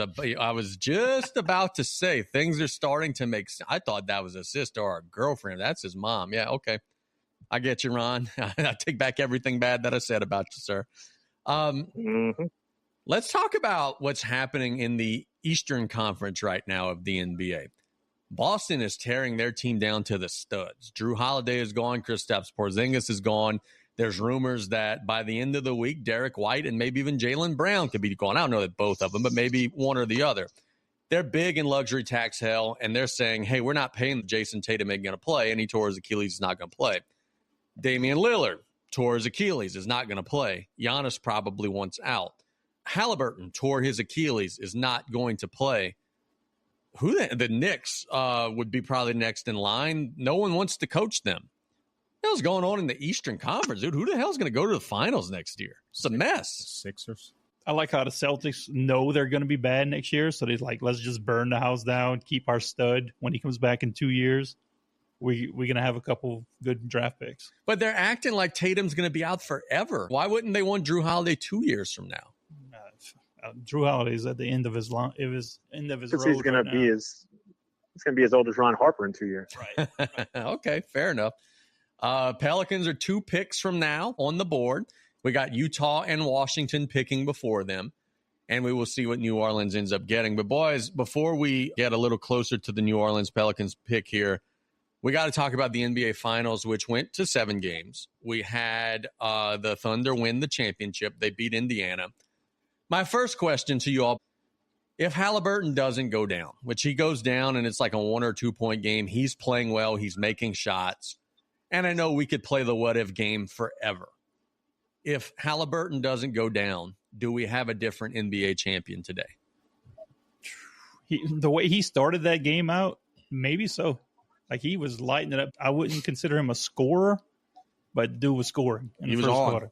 just about to say things are starting to make sense. I thought that was a sister or a girlfriend. That's his mom. Yeah, okay. I get you, Ron. I take back everything bad that I said about you, sir. Let's talk about what's happening in the Eastern Conference right now of the NBA. Boston is tearing their team down to the studs. Drew Holiday is gone. Kristaps Porzingis is gone. There's rumors that by the end of the week, Derek White and maybe even Jaylen Brown could be gone. I don't know that both of them, but maybe one or the other. They're big in luxury tax hell, and they're saying, hey, we're not paying Jason Tatum ain't going to play, and he tore his Achilles, he's not going to play. Damian Lillard tore his Achilles, is not going to play. Giannis probably wants out. Halliburton tore his Achilles, is not going to play. The Knicks would be probably next in line. No one wants to coach them. What the hell's going on in the Eastern Conference, dude? Who the hell's going to go to the finals next year? It's a mess. Sixers. I like how the Celtics know they're going to be bad next year, so they're like, let's just burn the house down, keep our stud. When he comes back in 2 years, we're going to have a couple good draft picks. But they're acting like Tatum's going to be out forever. Why wouldn't they want Drew Holiday 2 years from now? Drew Holiday's at the end of his road. He's going to be as old as Ron Harper in 2 years. Right. Okay, fair enough. Pelicans are 2 picks from now on the board. We got Utah and Washington picking before them, and we will see what New Orleans ends up getting. But, boys, before we get a little closer to the New Orleans Pelicans pick here, we got to talk about the NBA Finals, which went to 7 games. We had the Thunder win the championship. They beat Indiana. My first question to you all, if Halliburton doesn't go down, which he goes down and it's like a 1 or 2 point game, he's playing well, he's making shots. And I know we could play the what-if game forever. If Halliburton doesn't go down, do we have a different NBA champion today? The way he started that game out, maybe so. Like, he was lighting it up. I wouldn't consider him a scorer, but dude was scoring in the first quarter.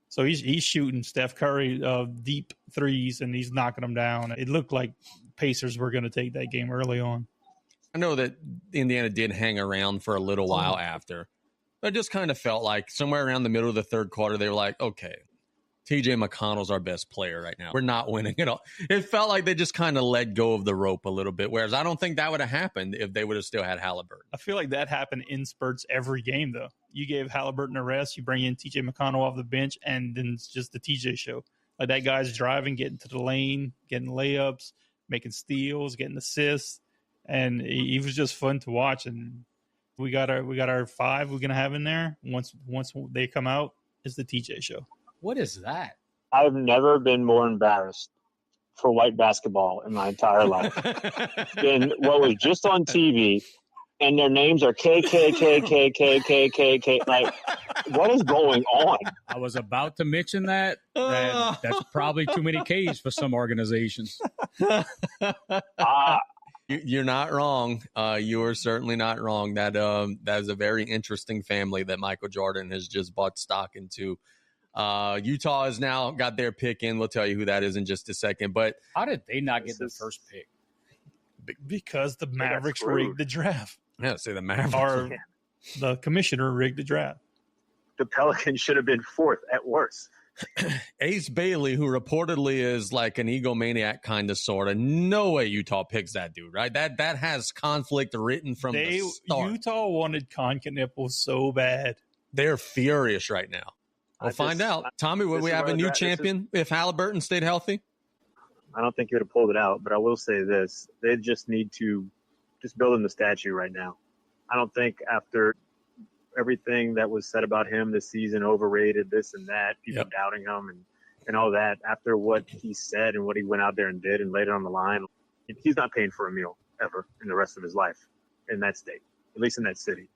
So he's shooting Steph Curry deep threes, and he's knocking them down. It looked like Pacers were going to take that game early on. I know that Indiana did hang around for a little while after. But it just kind of felt like somewhere around the middle of the third quarter, they were like, okay, TJ McConnell's our best player right now. We're not winning at all. It felt like they just kind of let go of the rope a little bit, whereas I don't think that would have happened if they would have still had Halliburton. I feel like that happened in spurts every game, though. You gave Halliburton a rest, you bring in TJ McConnell off the bench, and then it's just the TJ show. Like, that guy's driving, getting to the lane, getting layups, making steals, getting assists, and he was just fun to watch. And we got our 5 we're gonna have in there. Once they come out, it's the TJ show. What is that? I've never been more embarrassed for white basketball in my entire life than what was just on TV, and their names are KKKKKKKK. Like, what is going on? I was about to mention that. That's probably too many Ks for some organizations. You're not wrong. You are certainly not wrong. That is a very interesting family that Michael Jordan has just bought stock into. Utah has now got their pick in. We'll tell you who that is in just a second. But how did they not get the first pick? Because the Mavericks rigged the draft. Yeah, say the Mavericks. Or the commissioner rigged the draft. The Pelicans should have been 4th at worst. Ace Bailey, who reportedly is like an egomaniac kind of sort of, no way Utah picks that dude, right? That has conflict written from the start. Utah wanted Concanippel so bad. They're furious right now. We'll find out. Tommy, would we have a new champion if Halliburton stayed healthy? I don't think he would have pulled it out, but I will say this. They just need to just build him the statue right now. I don't think after everything that was said about him this season, overrated, this and that, people doubting him and all that, after what he said and what he went out there and did and laid it on the line, he's not paying for a meal ever in the rest of his life in that state, at least in that city.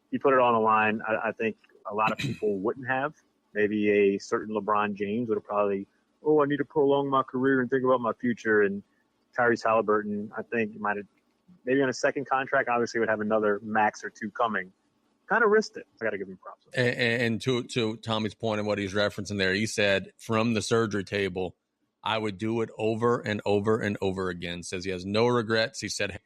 He put it on the line. I think a lot of people wouldn't have. Maybe a certain LeBron James would have probably, I need to prolong my career and think about my future. And Tyrese Halliburton, I think, might have, maybe on a second contract, obviously would have another max or 2 coming. Kind of risked it. I got to give him props. And to Tommy's point and what he's referencing there, he said from the surgery table, I would do it over and over and over again. Says he has no regrets. He said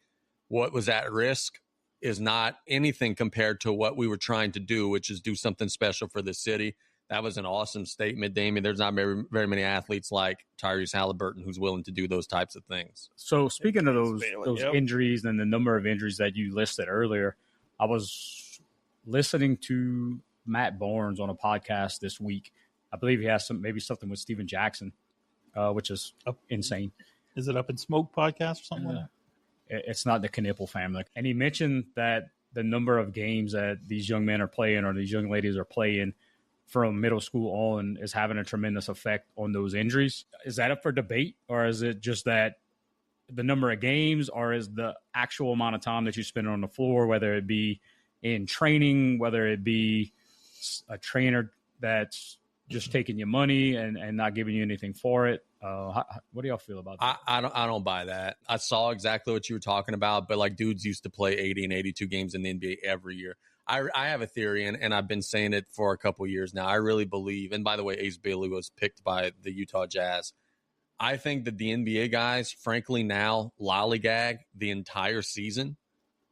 what was at risk is not anything compared to what we were trying to do, which is do something special for the city. That was an awesome statement, Damien. There's not very many athletes like Tyrese Halliburton who's willing to do those types of things. So speaking of those injuries and the number of injuries that you listed earlier, I was listening to Matt Barnes on a podcast this week. I believe he has maybe something with Steven Jackson, which is insane. Is it Up in Smoke podcast or something like that? It's not the Knipple family. And he mentioned that the number of games that these young men are playing or these young ladies are playing from middle school on is having a tremendous effect on those injuries. Is that up for debate, or is it just that the number of games, or is the actual amount of time that you spend on the floor, whether it be in training, whether it be a trainer that's just taking your money and not giving you anything for it? What do y'all feel about that? I don't buy that. I saw exactly what you were talking about, but like dudes used to play 80 and 82 games in the NBA every year. I have a theory, and I've been saying it for a couple of years now. I really believe, and by the way, Ace Bailey was picked by the Utah Jazz. I think that the NBA guys, frankly, now lollygag the entire season.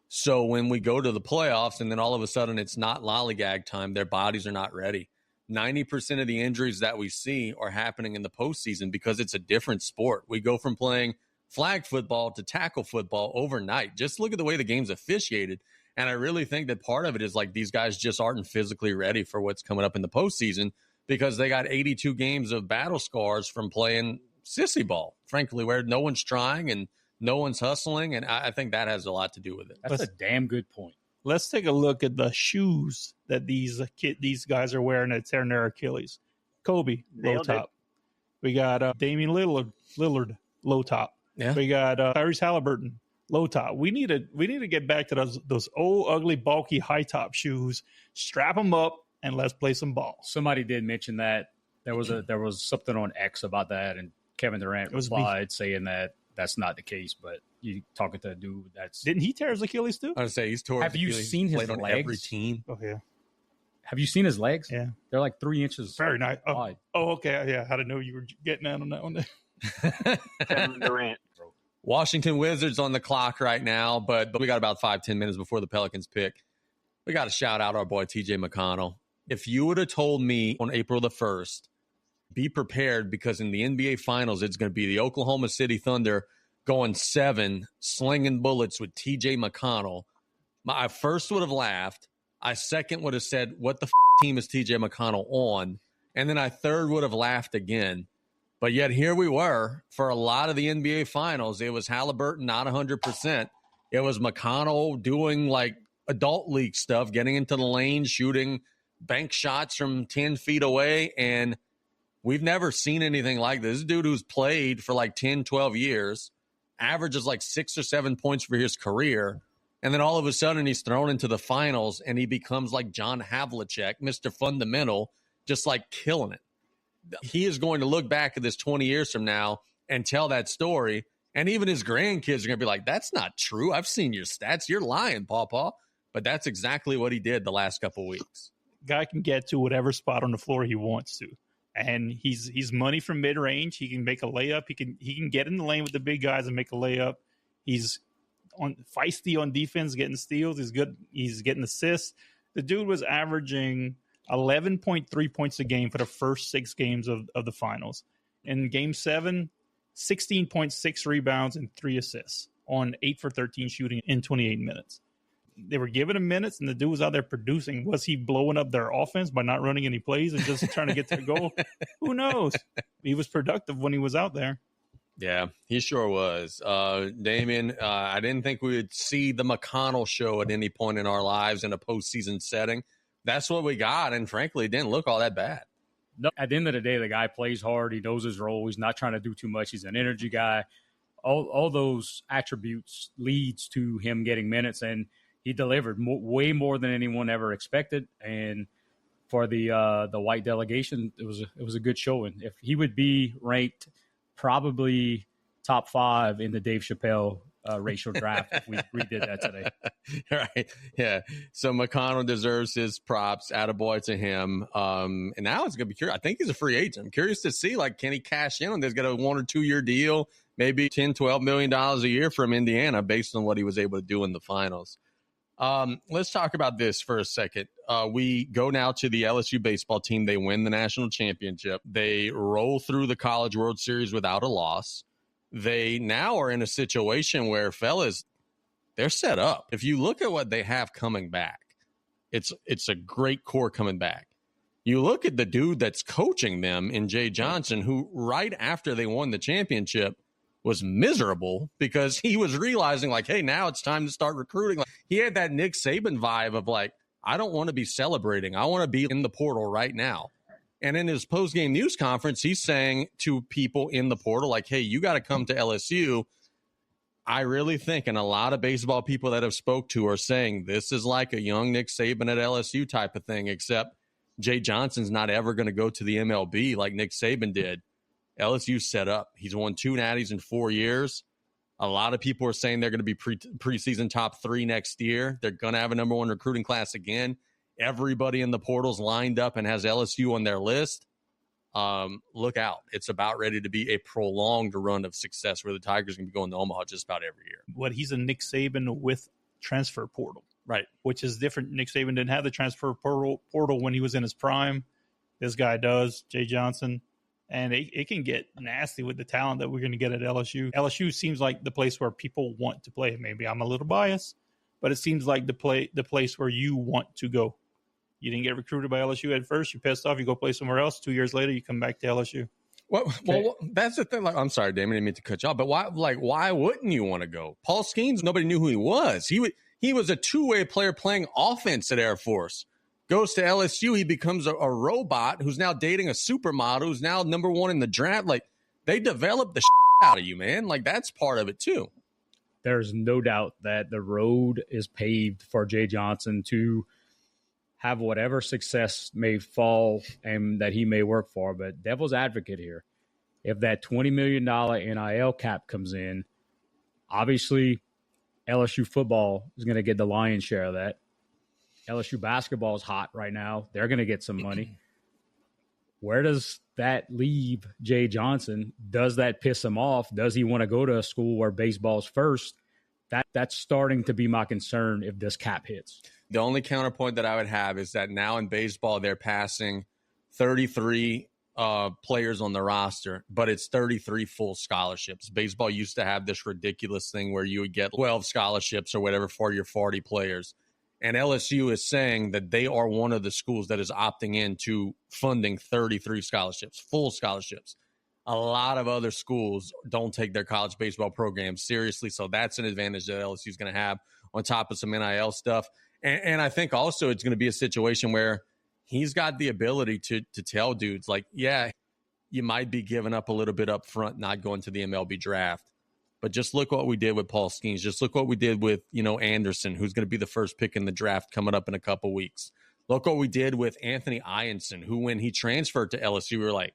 So when we go to the playoffs and then all of a sudden it's not lollygag time, their bodies are not ready. 90% of the injuries that we see are happening in the postseason because it's a different sport. We go from playing flag football to tackle football overnight. Just look at the way the game's officiated. And I really think that part of it is like these guys just aren't physically ready for what's coming up in the postseason because they got 82 games of battle scars from playing sissy ball, frankly, where no one's trying and no one's hustling. And I think that has a lot to do with it. That's a damn good point. Let's take a look at the shoes that these guys are wearing at tearing their Achilles. Kobe, low top. We got Damian Lillard, low top. Yeah. We got Tyrese Halliburton, low top. We need to get back to those old, ugly, bulky, high top shoes. Strap them up and let's play some ball. Somebody did mention that there was something on X about that, and Kevin Durant replied saying that that's not the case. But you talking to a dude didn't he tear his Achilles too? I would say he's tore. Have you seen his legs? Every team. Oh yeah. Have you seen his legs? Yeah, they're like 3 inches. Very nice. Wide. Oh, okay. Yeah, I didn't know you were getting out on that one. Kevin Durant. Washington Wizards on the clock right now, but we got about 5-10 minutes before the Pelicans pick. We got to shout out our boy TJ McConnell. If you would have told me on April the 1st, be prepared because in the NBA Finals, it's going to be the Oklahoma City Thunder going 7, slinging bullets with TJ McConnell. I first would have laughed. I second would have said, what the team is TJ McConnell on? And then I third would have laughed again. But yet here we were for a lot of the NBA Finals. It was Halliburton not 100%. It was McConnell doing like adult league stuff, getting into the lane, shooting bank shots from 10 feet away. And we've never seen anything like this. This dude who's played for like 10, 12 years, averages like 6 or 7 points for his career. And then all of a sudden he's thrown into the finals and he becomes like John Havlicek, Mr. Fundamental, just like killing it. He is going to look back at this 20 years from now and tell that story. And even his grandkids are going to be like, that's not true. I've seen your stats. You're lying, Pawpaw. But that's exactly what he did the last couple of weeks. Guy can get to whatever spot on the floor he wants to. And he's money from mid-range. He can make a layup. He can get in the lane with the big guys and make a layup. He's feisty on defense, getting steals. He's good. He's getting assists. The dude was averaging 11.3 points a game for the first 6 games of the finals. In game 7, 16.6 rebounds and 3 assists on 8 for 13 shooting in 28 minutes. They were giving him minutes, and the dude was out there producing. Was he blowing up their offense by not running any plays and just trying to get to the goal? Who knows? He was productive when he was out there. Yeah, he sure was. Damien, I didn't think we would see the McConnell show at any point in our lives in a postseason setting. That's what we got, and frankly, it didn't look all that bad. No, at the end of the day, the guy plays hard. He knows his role. He's not trying to do too much. He's an energy guy. All those attributes leads to him getting minutes, and he delivered way more than anyone ever expected. And for the white delegation, it was a good showing. If he would be ranked probably top 5 in the Dave Chappelle racial draft. We redid that today. Right. Yeah. So McConnell deserves his props. Attaboy to him. And now it's going to be curious. I think he's a free agent. I'm curious to see, like, can he cash in on this? Got a 1 or 2 year deal, maybe $10-12 million a year from Indiana based on what he was able to do in the finals. Let's talk about this for a second. We go now to the LSU baseball team. They win the national championship. They roll through the College World Series without a loss. They now are in a situation where, fellas, they're set up. If you look at what they have coming back, it's a great core coming back. You look at the dude that's coaching them in Jay Johnson, who right after they won the championship was miserable because he was realizing, like, hey, now it's time to start recruiting. Like, he had that Nick Saban vibe of, like, I don't want to be celebrating. I want to be in the portal right now. And in his post-game news conference, he's saying to people in the portal, like, hey, you got to come to LSU. I really think, and a lot of baseball people that have spoke to are saying this is like a young Nick Saban at LSU type of thing, except Jay Johnson's not ever going to go to the MLB like Nick Saban did. LSU set up. He's won 2 natties in 4 years. A lot of people are saying they're going to be preseason top 3 next year. They're going to have a number 1 recruiting class again. Everybody in the portal's lined up and has LSU on their list. Look out. It's about ready to be a prolonged run of success where the Tigers are going to be going to Omaha just about every year. But he's a Nick Saban with transfer portal. Right. Which is different. Nick Saban didn't have the transfer portal when he was in his prime. This guy does, Jay Johnson. And it can get nasty with the talent that we're going to get at LSU. LSU seems like the place where people want to play. Maybe I'm a little biased, but it seems like the place where you want to go. You didn't get recruited by LSU at first. You're pissed off. You go play somewhere else. 2 years later, you come back to LSU. Well, that's the thing. Like, I'm sorry, Damien, I didn't mean to cut you off, but why wouldn't you want to go? Paul Skeens, nobody knew who he was. He was a two-way player playing offense at Air Force. Goes to LSU, he becomes a robot who's now dating a supermodel who's now number 1 in the draft. Like, they developed the out of you, man. Like, that's part of it too. There's no doubt that the road is paved for Jay Johnson to have whatever success may fall and that he may work for. But devil's advocate here, if that $20 million NIL cap comes in, obviously LSU football is going to get the lion's share of that. LSU basketball is hot right now. They're going to get some money. Where does that leave Jay Johnson? Does that piss him off? Does he want to go to a school where baseball's first? That's starting to be my concern if this cap hits. The only counterpoint that I would have is that now in baseball, they're passing 33 players on the roster, but it's 33 full scholarships. Baseball used to have this ridiculous thing where you would get 12 scholarships or whatever for your 40 players. And LSU is saying that they are one of the schools that is opting into funding 33 scholarships, full scholarships. A lot of other schools don't take their college baseball programs seriously, so that's an advantage that LSU is going to have on top of some NIL stuff. And I think also it's going to be a situation where he's got the ability to tell dudes, like, yeah, you might be giving up a little bit up front, not going to the MLB draft. But just look what we did with Paul Skeens. Just look what we did with, Anderson, who's going to be the first pick in the draft coming up in a couple weeks. Look what we did with Anthony Ianson, who when he transferred to LSU, we were like,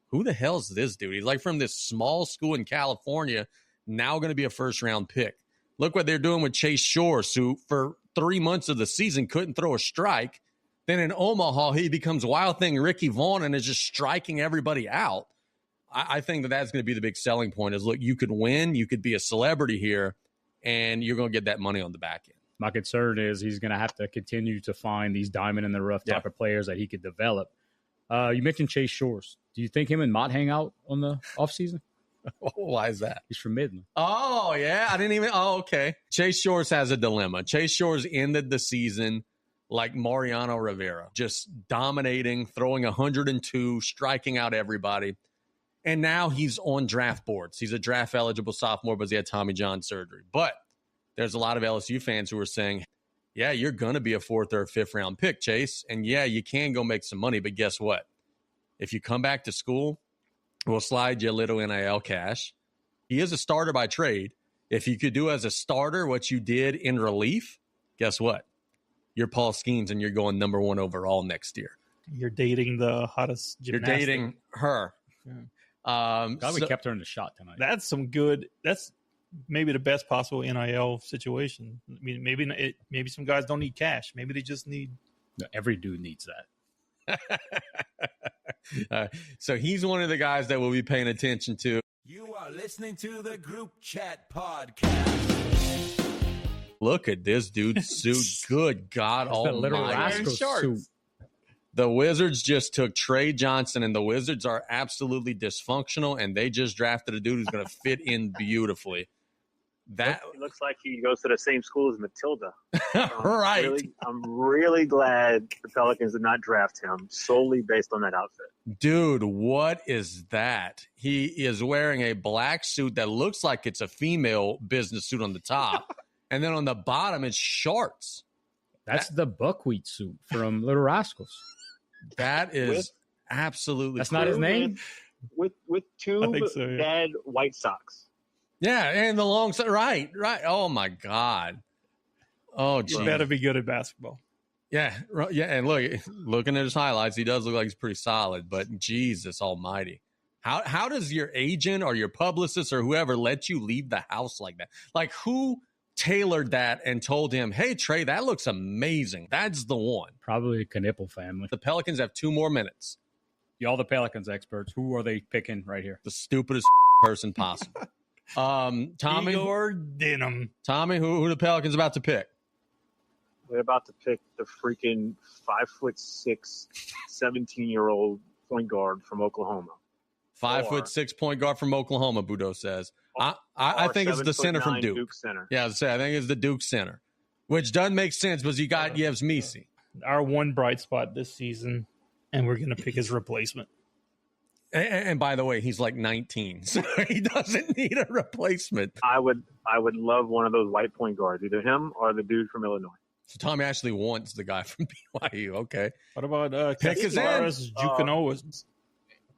who the hell is this dude? He's like from this small school in California, now going to be a first-round pick. Look what they're doing with Chase Shores, who for 3 months of the season couldn't throw a strike. Then in Omaha, he becomes Wild Thing Ricky Vaughn and is just striking everybody out. I think that's going to be the big selling point is, look, you could win, you could be a celebrity here, and you're going to get that money on the back end. My concern is he's going to have to continue to find these diamond-in-the-rough type of players that he could develop. You mentioned Chase Shores. Do you think him and Mott hang out on the offseason? Why is that? He's from Midland. Oh, yeah. Okay. Chase Shores has a dilemma. Chase Shores ended the season like Mariano Rivera, just dominating, throwing 102, striking out everybody. And now he's on draft boards. He's a draft-eligible sophomore, but he had Tommy John surgery. But there's a lot of LSU fans who are saying, yeah, you're going to be a 4th or 5th round pick, Chase. And, yeah, you can go make some money. But guess what? If you come back to school, we'll slide you a little NIL cash. He is a starter by trade. If you could do as a starter what you did in relief, guess what? You're Paul Skeens and you're going number 1 overall next year. You're dating the hottest gymnastic. You're dating her. Yeah. We kept her in the shot tonight. That's some good. That's maybe the best possible NIL situation. I mean, maybe some guys don't need cash. Maybe they just need. No, every dude needs that. So he's one of the guys that we'll be paying attention to. You are listening to the Group Chat Podcast. Look at this dude's suit. Good God Little almighty. Rascals suit. The Wizards just took Trey Johnson, and the Wizards are absolutely dysfunctional, and they just drafted a dude who's going to fit in beautifully. That He looks like he goes to the same school as Matilda. right. I'm really glad the Pelicans did not draft him solely based on that outfit. Dude, what is that? He is wearing a black suit that looks like it's a female business suit on the top, and then on the bottom it's shorts. That's the buckwheat suit from Little Rascals. That is absolutely That's not his name? With two I think so, yeah. bad white socks. Yeah, and the long side. Right. Oh, my God. Oh, You geez. better be good at basketball. Yeah, and looking at his highlights, he does look like he's pretty solid, but Jesus almighty. How does your agent or your publicist or whoever let you leave the house like that? Like, who tailored that and told him, hey, Trey, that looks amazing. That's the one. Probably a Knipple family. The Pelicans have 2 more minutes. Y'all the Pelicans experts. Who are they picking right here? The stupidest person possible. Tommy, Igor Denim. Tommy, who the Pelicans about to pick? They're about to pick the freaking 5'6", 17-year-old point guard from Oklahoma. 5'6" point guard from Oklahoma, Baudreaux says. I think it's the center from Duke. Duke center. Yeah, I think it's the Duke center, which doesn't make sense because you got Yevs Misi. Our one bright spot this season, and we're going to pick his replacement. And by the way, he's like 19, so he doesn't need a replacement. I would love one of those white point guards, either him or the dude from Illinois. So Tommy actually wants the guy from BYU. Okay. What about Pick his Jukanoas?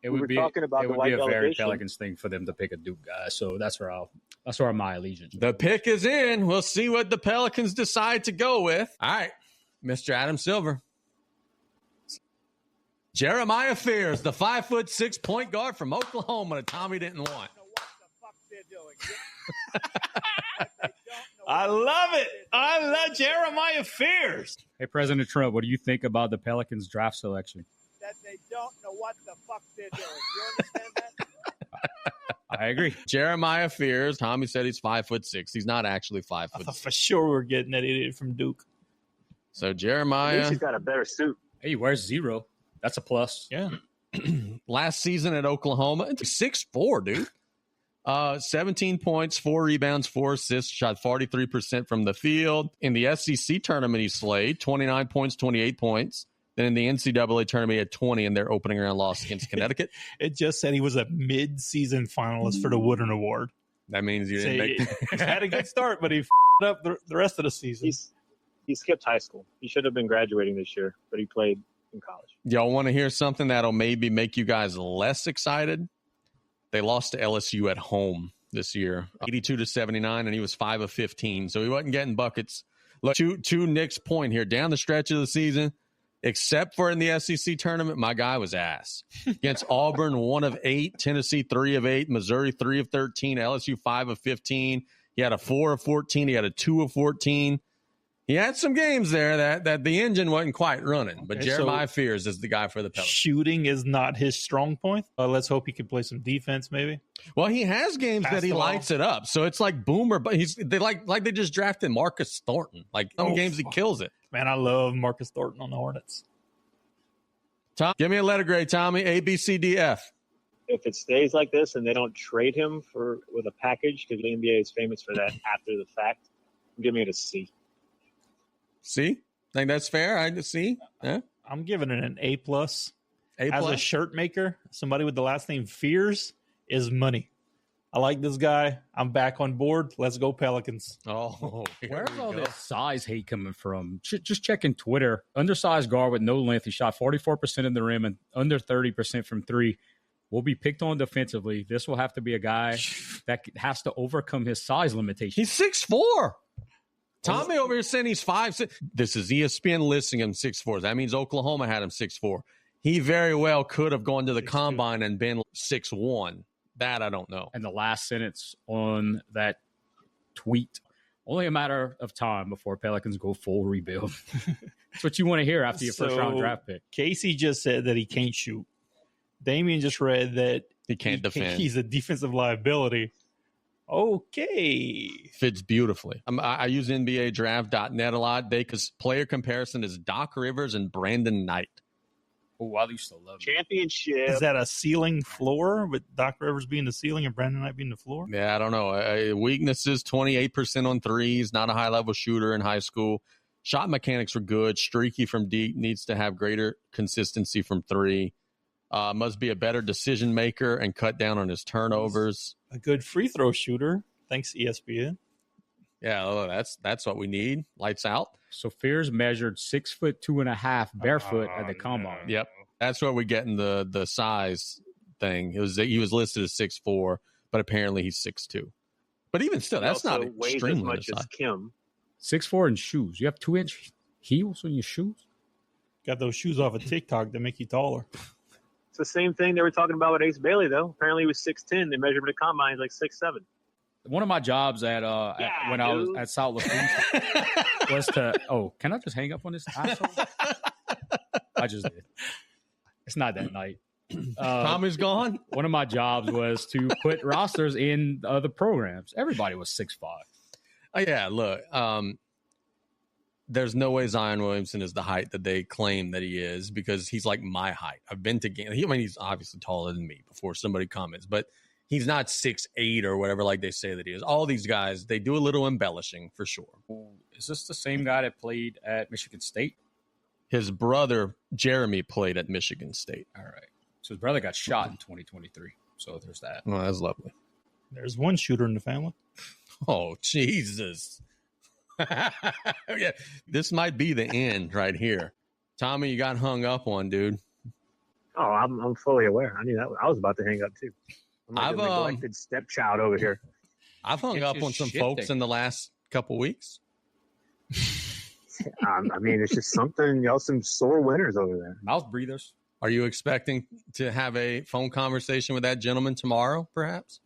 It We would were be talking about it the would white be a very delegation. Pelicans thing for them to pick a Duke guy. So that's where my allegiance. The pick is in. We'll see what the Pelicans decide to go with. All right, Mr. Adam Silver. Jeremiah Fears, the 5'6" point guard from Oklahoma that Tommy didn't want. I love it. I love Jeremiah Fears. Hey, President Trump, what do you think about the Pelicans draft selection? That they don't know what the fuck they're doing. You understand that? I agree. Jeremiah Fears. Tommy said he's 5'6". He's not actually 5'6". I thought for sure we're getting that idiot from Duke. So At least Jeremiah, he's got a better suit. Hey, he wears 0. That's a plus. Yeah. last season at Oklahoma, 6'4", dude. 17 points, 4 rebounds, 4 assists, shot 43% from the field. In the SEC tournament, he slayed 29 points, 28 points. Then in the NCAA tournament, he had 20 in their opening round loss against Connecticut. It just said he was a mid-season finalist for the Wooden Award. That means you didn't make He had a good start, but he f***ed up the rest of the season. He skipped high school. He should have been graduating this year, but he played in college. Y'all want to hear something that'll maybe make you guys less excited? They lost to LSU at home this year, 82-79, and he was 5 of 15, so he wasn't getting buckets. Look, to Nick's point here, down the stretch of the season, except for in the SEC tournament, my guy was ass. Against Auburn, 1 of 8, Tennessee, 3 of 8, Missouri, 3 of 13, LSU, 5 of 15. He had a 4 of 14. He had a 2 of 14. He had some games there that the engine wasn't quite running, but Okay, Jeremiah Fears is the guy for the Pelicans. Shooting is not his strong point. Let's hope he can play some defense, maybe. Well, he has games Pass that he the ball. lights it up, so it's like Boomer, but they just drafted Marcus Thornton. Like some games he kills it. Man, I love Marcus Thornton on the Hornets. Tom, give me a letter grade, Tommy. A, B, C, D, F. If it stays like this and they don't trade him with a package, because the NBA is famous for that after the fact, give me it a C. See? Think that's fair? I see. Yeah. I'm giving it an A+. A+. As a shirt maker, somebody with the last name Fears is money. I like this guy. I'm back on board. Let's go Pelicans. Oh, Where's all this size hate coming from? Just checking Twitter. Undersized guard with no length. He shot 44% in the rim and under 30% from 3. Will be picked on defensively. This will have to be a guy that has to overcome his size limitation. He's 6'4". Tommy over here saying he's 5'6". This is ESPN listing him 6'4". That means Oklahoma had him 6'4". He very well could have gone to the combine and been 6'1". That I don't know. And the last sentence on that tweet. Only a matter of time before Pelicans go full rebuild. That's what you want to hear after your first-round draft pick. Casey just said that he can't shoot. Damien just read that he can't defend. He's a defensive liability. Okay. Fits beautifully. I use NBADraft.net a lot because player comparison is Doc Rivers and Brandon Knight. Oh, I used to love championship. Is that a ceiling floor with Doc Rivers being the ceiling and Brandon Knight being the floor? Yeah, I don't know. Weaknesses, 28% on threes, not a high-level shooter in high school. Shot mechanics were good. Streaky from deep, needs to have greater consistency from three. Must be a better decision maker and cut down on his turnovers. A good free throw shooter. Thanks, ESPN. Yeah, that's what we need. Lights out. So Fears measured 6'2.5" barefoot at the combine. Yep, that's where we get in the size thing. He was listed as 6'4", but apparently he's 6'2". But even still, that's not extremely as much as Kim. 6'4" in shoes. You have 2-inch heels on your shoes. Got those shoes off of TikTok that make you taller. It's the same thing they were talking about with Ace Bailey, though. Apparently he was 6'10". They measured him at the combine. He's like 6'7". One of my jobs when I was at South Lafourche was to can I just hang up on this asshole? I just did. It's not that night. Tommy's gone. One of my jobs was to put rosters in the programs. Everybody was 6'5". Oh yeah, look. There's no way Zion Williamson is the height that they claim that he is because he's like my height. I've been to games. He's obviously taller than me before somebody comments, but he's not 6'8" or whatever like they say that he is. All these guys, they do a little embellishing for sure. Is this the same guy that played at Michigan State? His brother, Jeremy, played at Michigan State. All right. So his brother got shot in 2023. So there's that. Oh, that's lovely. There's one shooter in the family. Oh, Jesus. Yeah, this might be the end right here. Tommy, you got hung up on, dude. Oh, I'm fully aware. I knew that. I was about to hang up, too. I'm like a neglected stepchild over here. I've hung up on some folks in the last couple weeks. It's just something. Y'all some sore winners over there. Mouth breathers. Are you expecting to have a phone conversation with that gentleman tomorrow, perhaps?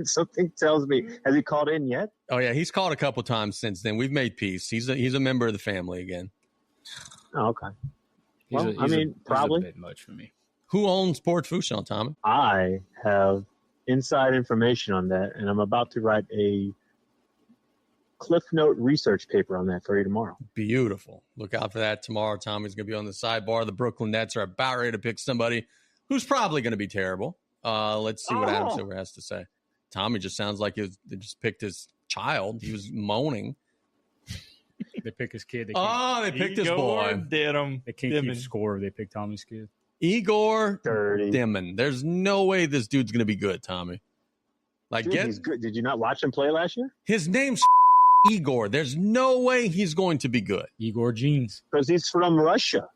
Something tells me. Has he called in yet? Oh, yeah. He's called a couple times since then. We've made peace. He's a member of the family again. Oh, okay. Well, probably. A bit much for me. Who owns Port Fourchon, Tommy? I have inside information on that, and I'm about to write a Cliff Note research paper on that for you tomorrow. Beautiful. Look out for that tomorrow. Tommy's going to be on the sidebar. The Brooklyn Nets are about ready to pick somebody who's probably going to be terrible. Let's see what Adam Silver has to say. Tommy just sounds like they just picked his child. He was moaning. They pick his kid. They picked his boy. Did him. They can't keep score. They picked Tommy's kid. Igor Dirty. Dimon. There's no way this dude's going to be good, Tommy. He's good. Did you not watch him play last year? His name's Igor. There's no way he's going to be good. Igor Jeans. Because he's from Russia.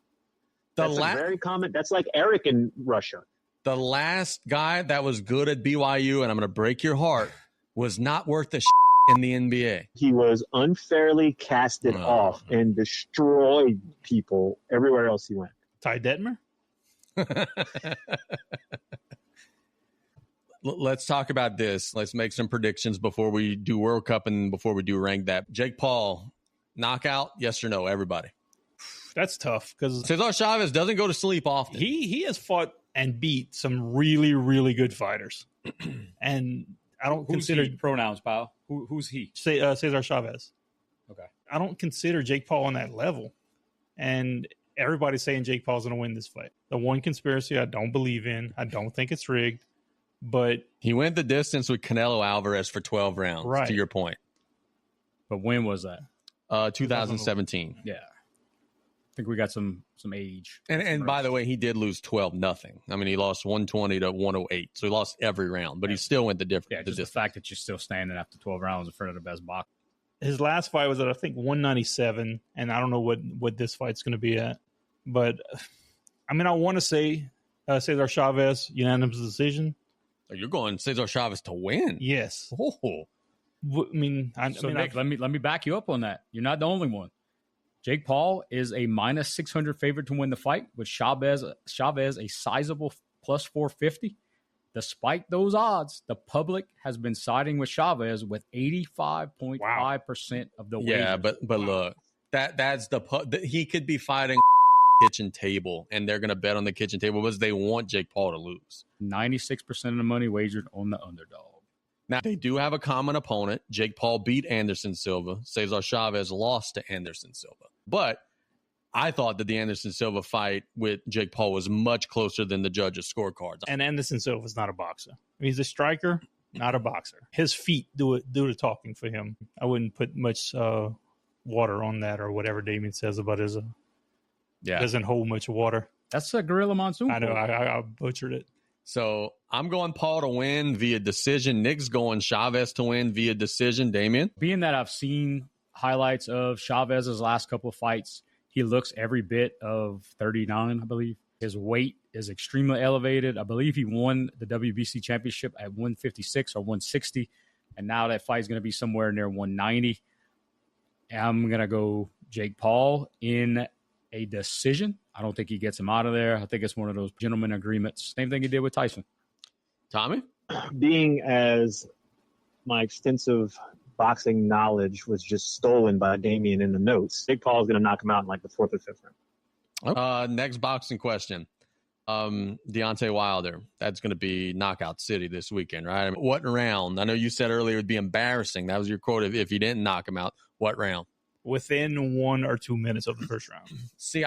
That's very common. That's like Eric in Russia. The last guy that was good at BYU, and I'm going to break your heart, was not worth the in the NBA. He was unfairly casted off and destroyed people everywhere else he went. Ty Detmer? Let's talk about this. Let's make some predictions before we do World Cup and before we do Rank That. Jake Paul, knockout, yes or no, everybody? That's tough because Cesar Chavez doesn't go to sleep often. He has fought and beat some really, really good fighters. And I don't consider pronouns, pal. Who's he? Cesar Chavez. Okay. I don't consider Jake Paul on that level. And everybody's saying Jake Paul's going to win this fight. The one conspiracy I don't believe in. I don't think it's rigged. But he went the distance with Canelo Alvarez for 12 rounds, right. To your point. But when was that? 2017. Yeah. I think we got some age. And by the way, he did lose 12-0. I mean, he lost 120 to 108. So he lost every round, but he still went the difference. Yeah, just the fact that you're still standing after 12 rounds in front of the best boxer. His last fight was at, I think, 197, and I don't know what this fight's going to be at. But, I mean, I want to say Cesar Chavez, unanimous decision. Oh, you're going Cesar Chavez to win? Yes. Oh. Nick, let me back you up on that. You're not the only one. Jake Paul is a minus 600 favorite to win the fight, with Chavez a sizable plus 450. despite those odds, the public has been siding with Chavez with 85.5% of the wagers. Yeah, but look, that's he could be fighting kitchen table, and they're going to bet on the kitchen table because they want Jake Paul to lose. 96% of the money wagered on the underdog. Now, they do have a common opponent. Jake Paul beat Anderson Silva. Cesar Chavez lost to Anderson Silva. But I thought that the Anderson Silva fight with Jake Paul was much closer than the judges' scorecards. And Anderson Silva's not a boxer. He's a striker, not a boxer. His feet do the talking for him. I wouldn't put much water on that or whatever Damien says about his doesn't hold much water. That's a Gorilla Monsoon. I know. I butchered it. So I'm going Paul to win via decision. Nick's going Chavez to win via decision. Damien? Being that I've seen highlights of Chavez's last couple of fights, he looks every bit of 39, I believe. His weight is extremely elevated. I believe he won the WBC championship at 156 or 160, and now that fight is going to be somewhere near 190. I'm going to go Jake Paul in a decision. I don't think he gets him out of there. I think it's one of those gentleman agreements. Same thing he did with Tyson. Tommy? Being as my extensive boxing knowledge was just stolen by Damien in the notes, Jake Paul is going to knock him out in like the 4th or 5th round. Next boxing question. Deontay Wilder. That's going to be knockout city this weekend, right? I mean, what round? I know you said earlier it would be embarrassing. That was your quote. If you didn't knock him out, what round? Within 1 or 2 minutes of the first round. See,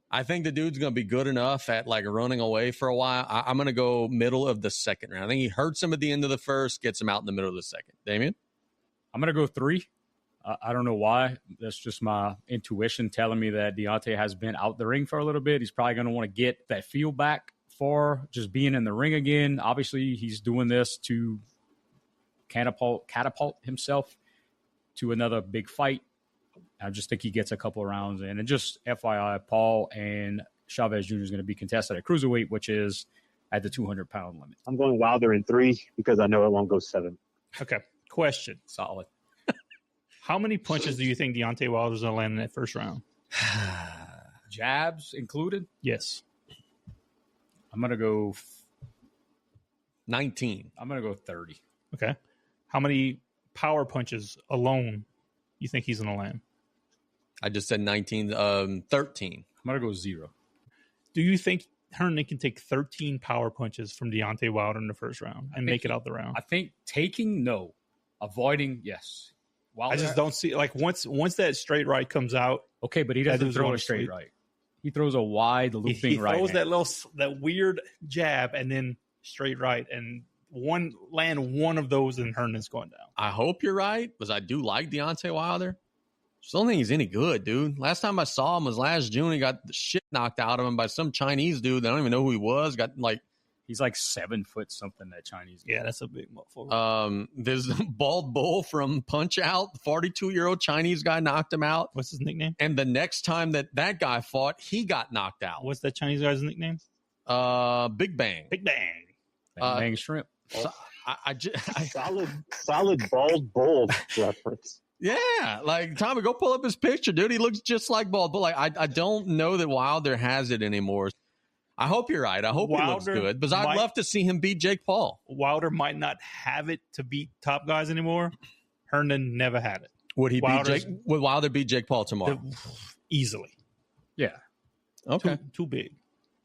I think the dude's going to be good enough at like running away for a while. I'm going to go middle of the second round. I think he hurts him at the end of the first, gets him out in the middle of the second. Damien? I'm going to go 3. I don't know why. That's just my intuition telling me that Deontay has been out the ring for a little bit. He's probably going to want to get that feel back for just being in the ring again. Obviously, he's doing this to catapult himself to another big fight. I just think he gets a couple of rounds in. And just FYI, Paul and Chavez Jr. is going to be contested at cruiserweight, which is at the 200-pound limit. I'm going Wilder in 3 because I know it won't go 7. Okay. Question. Solid. How many punches do you think Deontay Wilder's going to land in that first round? Jabs included? Yes. I'm going to go 19. I'm going to go 30. Okay. How many power punches alone you think he's going to land? I just said 19. 13. I'm going to go 0. Do you think Herndon can take 13 power punches from Deontay Wilder in the first round and make it out the round? I think taking, no. Avoiding, yes. I just don't see, like, once that straight right comes out. Okay, but he doesn't throw a straight right. He throws a wide looping right. He throws that weird jab and then straight right, and one of those, and Herndon's going down. I hope you're right, because I do like Deontay Wilder. Just don't think he's any good, dude. Last time I saw him was last June. He got the shit knocked out of him by some Chinese dude that I don't even know who he was. He's like 7 foot something, that Chinese guy. Yeah, that's a big motherfucker. There's a bald bull from Punch Out. The 42-year-old Chinese guy knocked him out. What's his nickname? And the next time that guy fought, he got knocked out. What's that Chinese guy's nickname? Big Bang. Big Bang. Bang Shrimp. So solid bald bull reference. Yeah, like Tommy, go pull up his picture, dude. He looks just like bald bull. Like I don't know that Wilder has it anymore. I hope you're right. I hope he looks good, because I'd love to see him beat Jake Paul. Wilder might not have it to beat top guys anymore. Herndon never had it. Would Wilder beat Jake Paul tomorrow? Easily. Yeah. Okay. Too big.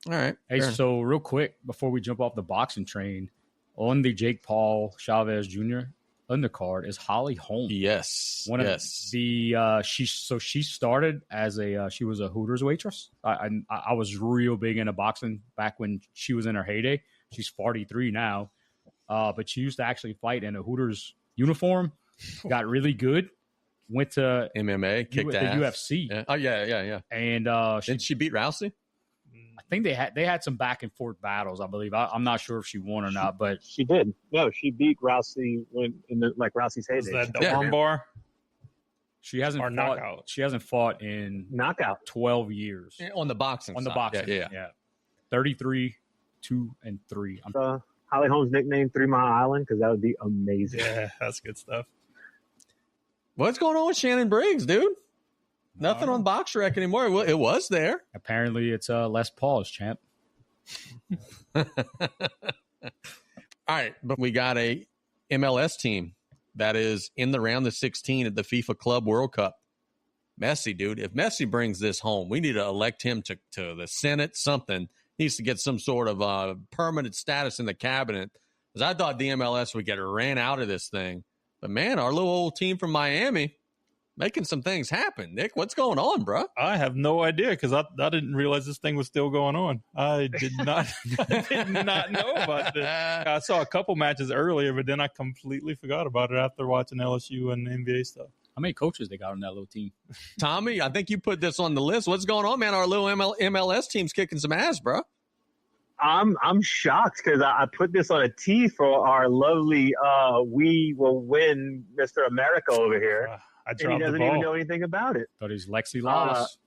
All right. Hey, so real quick, before we jump off the boxing train, on the Jake Paul Chavez Jr. undercard is Holly Holm. Yes. She started as she was a Hooters waitress. I was real big into boxing back when she was in her heyday. She's 43 now, but she used to actually fight in a Hooters uniform. Got really good. Went to MMA, kicked ass. The UFC. Yeah. Oh yeah. And didn't she beat Rousey? I think they had some back and forth battles, I believe. I'm not sure if she won or not, but she did. No, she beat Rousey Rousey's heyday. Is that the arm bar? She hasn't fought. Knockout. She hasn't fought in knockout 12 years on the boxing. On the side. boxing, yeah. 33, 2 and 3. Holly Holm's nickname 3 Mile Island, because that would be amazing. Yeah, that's good stuff. What's going on with Shannon Briggs, dude? Nothing on Box Rec anymore. Well, it was there. Apparently, it's Les Paul's champ. All right, but we got a MLS team that is in the round of 16 at the FIFA Club World Cup. Messi, dude. If Messi brings this home, we need to elect him to the Senate, something. He needs to get some sort of permanent status in the cabinet. Because I thought the MLS would get ran out of this thing. But, man, our little old team from Miami making some things happen. Nick, what's going on, bro? I have no idea because I didn't realize this thing was still going on. I did not know about this. I saw a couple matches earlier, but then I completely forgot about it after watching LSU and NBA stuff. How many coaches they got on that little team? Tommy, I think you put this on the list. What's going on, man? Our little MLS team's kicking some ass, bro. I'm shocked because I put this on a tee for our lovely we will win Mr. America over here. And he doesn't even know anything about it. Thought he's Lexi Lawless.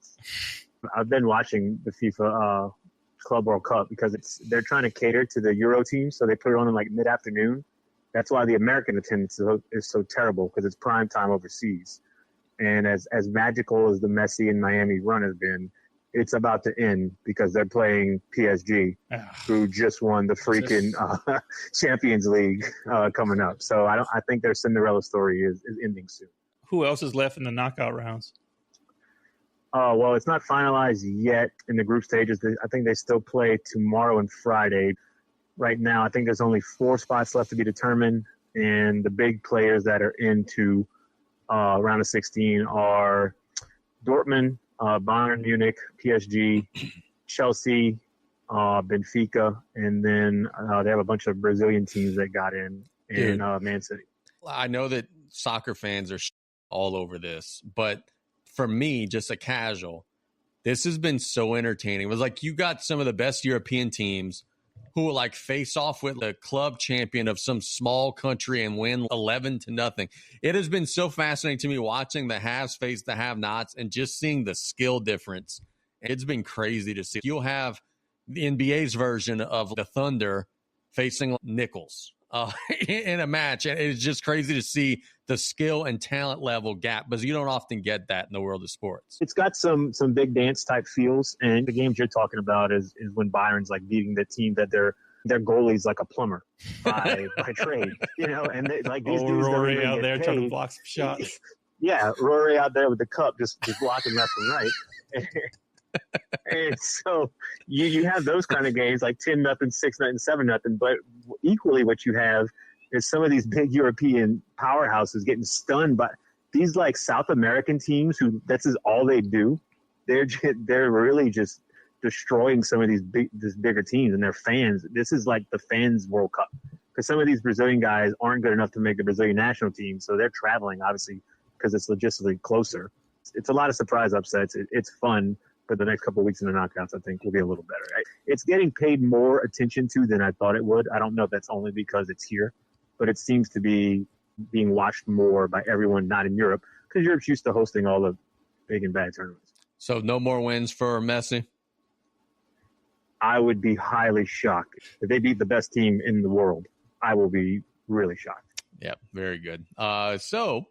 I've been watching the FIFA Club World Cup because they're trying to cater to the Euro team, so they put it on in like mid-afternoon. That's why the American attendance is so terrible because it's prime time overseas. And as magical as the Messi and Miami run has been, it's about to end because they're playing PSG, who just won the freaking Champions League coming up. So I think their Cinderella story is ending soon. Who else is left in the knockout rounds? Well, it's not finalized yet in the group stages. I think they still play tomorrow and Friday. Right now, I think there's only 4 spots left to be determined, and the big players that are into round of 16 are Dortmund, Bayern Munich, PSG, Chelsea, Benfica, and then they have a bunch of Brazilian teams that got in, and Man City. I know that soccer fans are all over this, but for me, just a casual, this has been so entertaining. It was like you got some of the best European teams who will like face off with the club champion of some small country and win 11-0. It has been so fascinating to me watching the haves face the have-nots and just seeing the skill difference. It's been crazy to see. You'll have the NBA's version of the Thunder facing Nichols in a match. And it's just crazy to see the skill and talent level gap because you don't often get that in the world of sports. It's got some big dance type feels, and the games you're talking about is when Byron's like beating the team that their goalie's like a plumber by trade, and these dudes Rory don't out there paid. trying to block some shots. Yeah, Rory out there with the cup just blocking left and right. And so you have those kind of games like 10-0, 6-0, 7-0, but equally what you have is some of these big European powerhouses getting stunned by these like South American teams who this is all they do. They're really just destroying some of these bigger teams and their fans. This is like the fans World Cup because some of these Brazilian guys aren't good enough to make the Brazilian national team, so they're traveling obviously because it's logistically closer. It's a lot of surprise upsets. It's fun. For the next couple of weeks in the knockouts, I think will be a little better. It's getting paid more attention to than I thought it would. I don't know if that's only because it's here, but it seems to be being watched more by everyone not in Europe because Europe's used to hosting all the big and bad tournaments. So no more wins for Messi? I would be highly shocked. If they beat the best team in the world, I will be really shocked. Yep, very good. So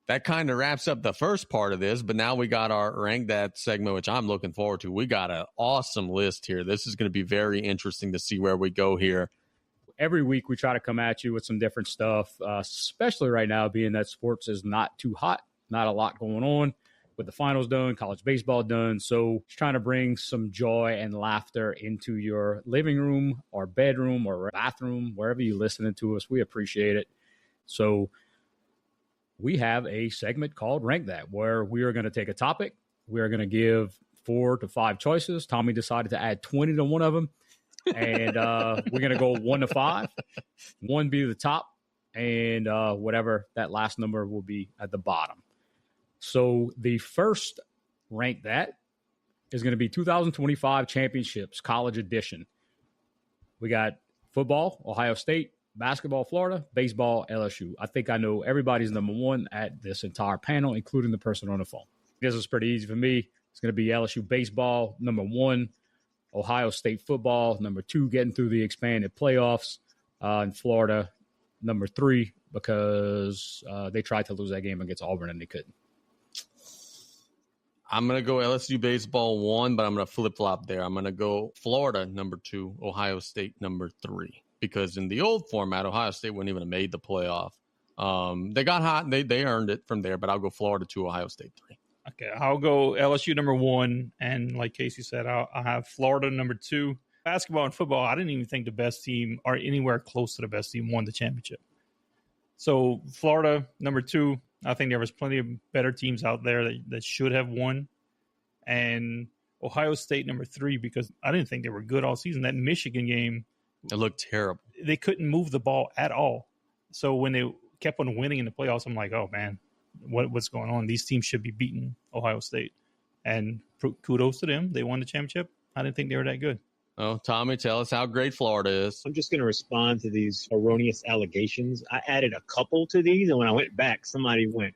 that kind of wraps up the first part of this, but now we got our Rank That segment, which I'm looking forward to. We got an awesome list here. This is going to be very interesting to see where we go here. Every week we try to come at you with some different stuff, especially right now being that sports is not too hot, not a lot going on with the finals done, college baseball done. So just trying to bring some joy and laughter into your living room or bedroom or bathroom, wherever you're listening to us. We appreciate it. So we have a segment called Rank That, where we are going to take a topic. We are going to give 4 to 5 choices. Tommy decided to add 20 to one of them. And we're going to go 1 to 5. 1 be the top, and whatever that last number will be at the bottom. So the first Rank That is going to be 2025 Championships, College Edition. We got football, Ohio State. Basketball, Florida. Baseball, LSU. I think I know everybody's number 1 at this entire panel, including the person on the phone. This is pretty easy for me. It's going to be LSU baseball, number 1. Ohio State football, number 2, getting through the expanded playoffs. And Florida, number 3, because they tried to lose that game against Auburn and they couldn't. I'm going to go LSU baseball 1, but I'm going to flip-flop there. I'm going to go Florida, number 2, Ohio State, number 3. because in the old format, Ohio State wouldn't even have made the playoff. They got hot and they earned it from there, but I'll go Florida 2, Ohio State 3. Okay, I'll go LSU number 1, and like Casey said, I'll have Florida number 2. Basketball and football, I didn't even think the best team or anywhere close to the best team won the championship. So Florida number 2, I think there was plenty of better teams out there that should have won. And Ohio State number 3, because I didn't think they were good all season. That Michigan game, it looked terrible. They couldn't move the ball at all. So when they kept on winning in the playoffs, I'm like, oh man, what's going on? These teams should be beating Ohio State. And kudos to them. They won the championship. I didn't think they were that good. Oh, Tommy, tell us how great Florida is. I'm just going to respond to these erroneous allegations. I added a couple to these, and when I went back, somebody went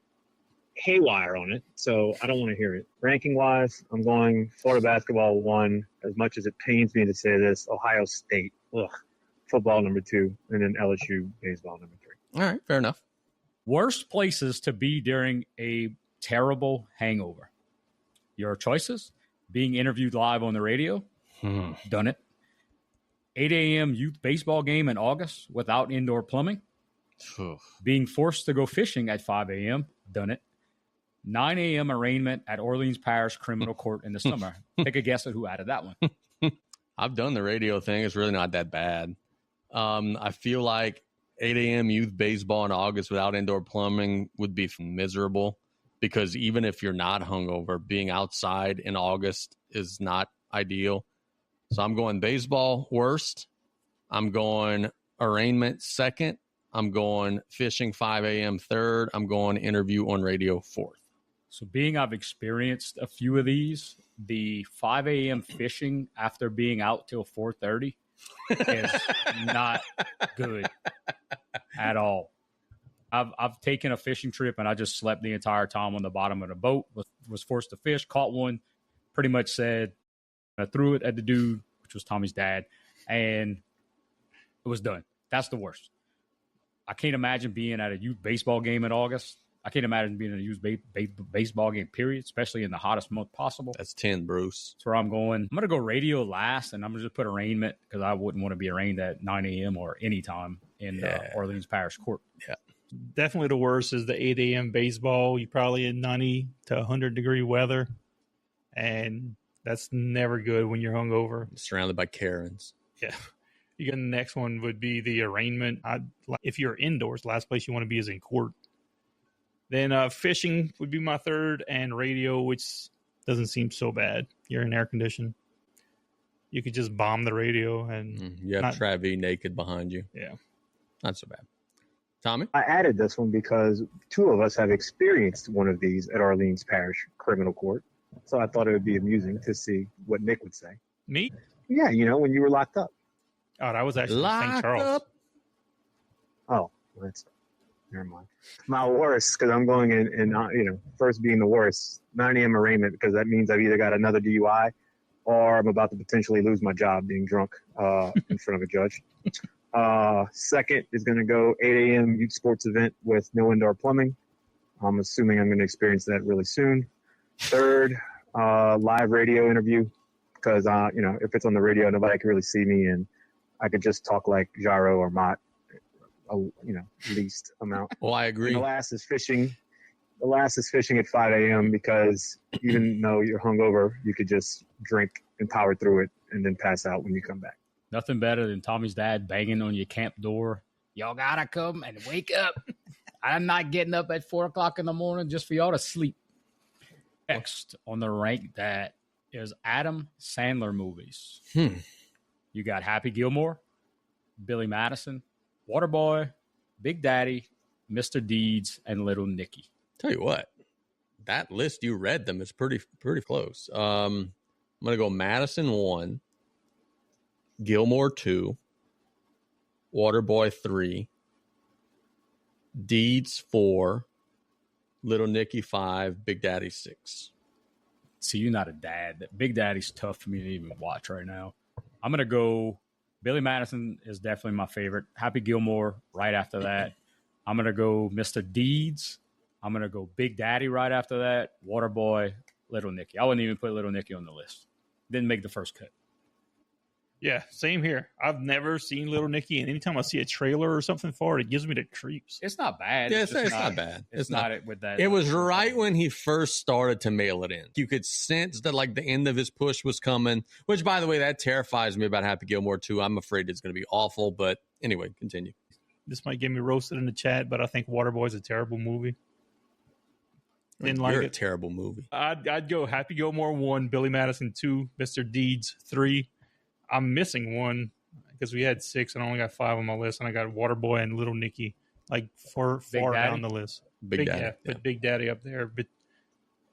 haywire on it, so I don't want to hear it. Ranking-wise, I'm going Florida basketball 1. As much as it pains me to say this, Ohio State, football number 2, and then LSU baseball number 3. All right, fair enough. Worst places to be during a terrible hangover. Your choices: being interviewed live on the radio. Done it. 8 a.m. youth baseball game in August without indoor plumbing. Being forced to go fishing at 5 a.m. Done it. 9 a.m. arraignment at Orleans Parish Criminal Court in the summer. Take a guess at who added that one. I've done the radio thing. It's really not that bad. I feel like 8 a.m. youth baseball in August without indoor plumbing would be miserable, because even if you're not hungover, being outside in August is not ideal. So I'm going baseball worst. I'm going arraignment second. I'm going fishing 5 a.m. third. I'm going interview on radio fourth. So being I've experienced a few of these, the 5 a.m. fishing after being out till 4:30 is not good at all. I've taken a fishing trip and I just slept the entire time on the bottom of the boat, was forced to fish, caught one, pretty much said, I threw it at the dude, which was Tommy's dad, and it was done. That's the worst. I can't imagine being at a youth baseball game in August. I can't imagine being at a youth baseball game, period, especially in the hottest month possible. That's 10, Bruce. That's where I'm going. I'm going to go radio last, and I'm going to just put arraignment because I wouldn't want to be arraigned at 9 a.m. or any time in Orleans Parish Court. Yeah. Definitely the worst is the 8 a.m. baseball. You're probably in 90 to 100-degree weather, and that's never good when you're hungover. Surrounded by Karens. Yeah. The next one would be the arraignment. If you're indoors, last place you want to be is in court. Then fishing would be my third, and radio, which doesn't seem so bad. You're in air condition. You could just bomb the radio. And you have Travis naked behind you. Yeah. Not so bad. Tommy? I added this one because 2 of us have experienced one of these at Orleans Parish Criminal Court. So I thought it would be amusing to see what Nick would say. Me? Yeah, when you were locked up. Oh, that was actually St. Charles. Up. Oh, never mind. My worst, because I'm going in, first being the worst, 9 a.m. arraignment, because that means I've either got another DUI or I'm about to potentially lose my job being drunk in front of a judge. Second is going to go 8 a.m. youth sports event with no indoor plumbing. I'm assuming I'm going to experience that really soon. Third, live radio interview, because, if it's on the radio, nobody can really see me, and I could just talk like Jaro or Mott, least amount. Well, I agree. And the last is fishing. The last is fishing at 5 a.m. because even though you're hungover, you could just drink and power through it and then pass out when you come back. Nothing better than Tommy's dad banging on your camp door. Y'all gotta come and wake up. I'm not getting up at 4 o'clock in the morning just for y'all to sleep. Next on the rank that is Adam Sandler movies. You got Happy Gilmore, Billy Madison, Waterboy, Big Daddy, Mr. Deeds, and Little Nicky. Tell you what, that list you read them is pretty close. I'm gonna go Madison 1, Gilmore 2, Waterboy 3, Deeds 4, Little Nicky 5, Big Daddy 6. See, you're not a dad. Big Daddy's tough for me to even watch right now. I'm going to go Billy Madison is definitely my favorite. Happy Gilmore right after that. I'm going to go Mr. Deeds. I'm going to go Big Daddy right after that. Waterboy, Little Nicky. I wouldn't even put Little Nicky on the list. Didn't make the first cut. Yeah, same here. I've never seen Little Nicky, and anytime I see a trailer or something for it, it gives me the creeps. It's not bad. Yeah, it's not bad. It's not it with that. It was right when he first started to mail it in. You could sense that like the end of his push was coming, which, by the way, that terrifies me about Happy Gilmore too. I'm afraid it's going to be awful, but anyway, continue. This might get me roasted in the chat, but I think Waterboy's a terrible movie. Didn't like You're a it. terrible movie. I'd go Happy Gilmore 1, Billy Madison 2, Mr. Deeds 3. I'm missing one because we had 6 and I only got 5 on my list, and I got Waterboy and Little Nicky like far down the list. Big Daddy. Yeah, but Big Daddy up there. But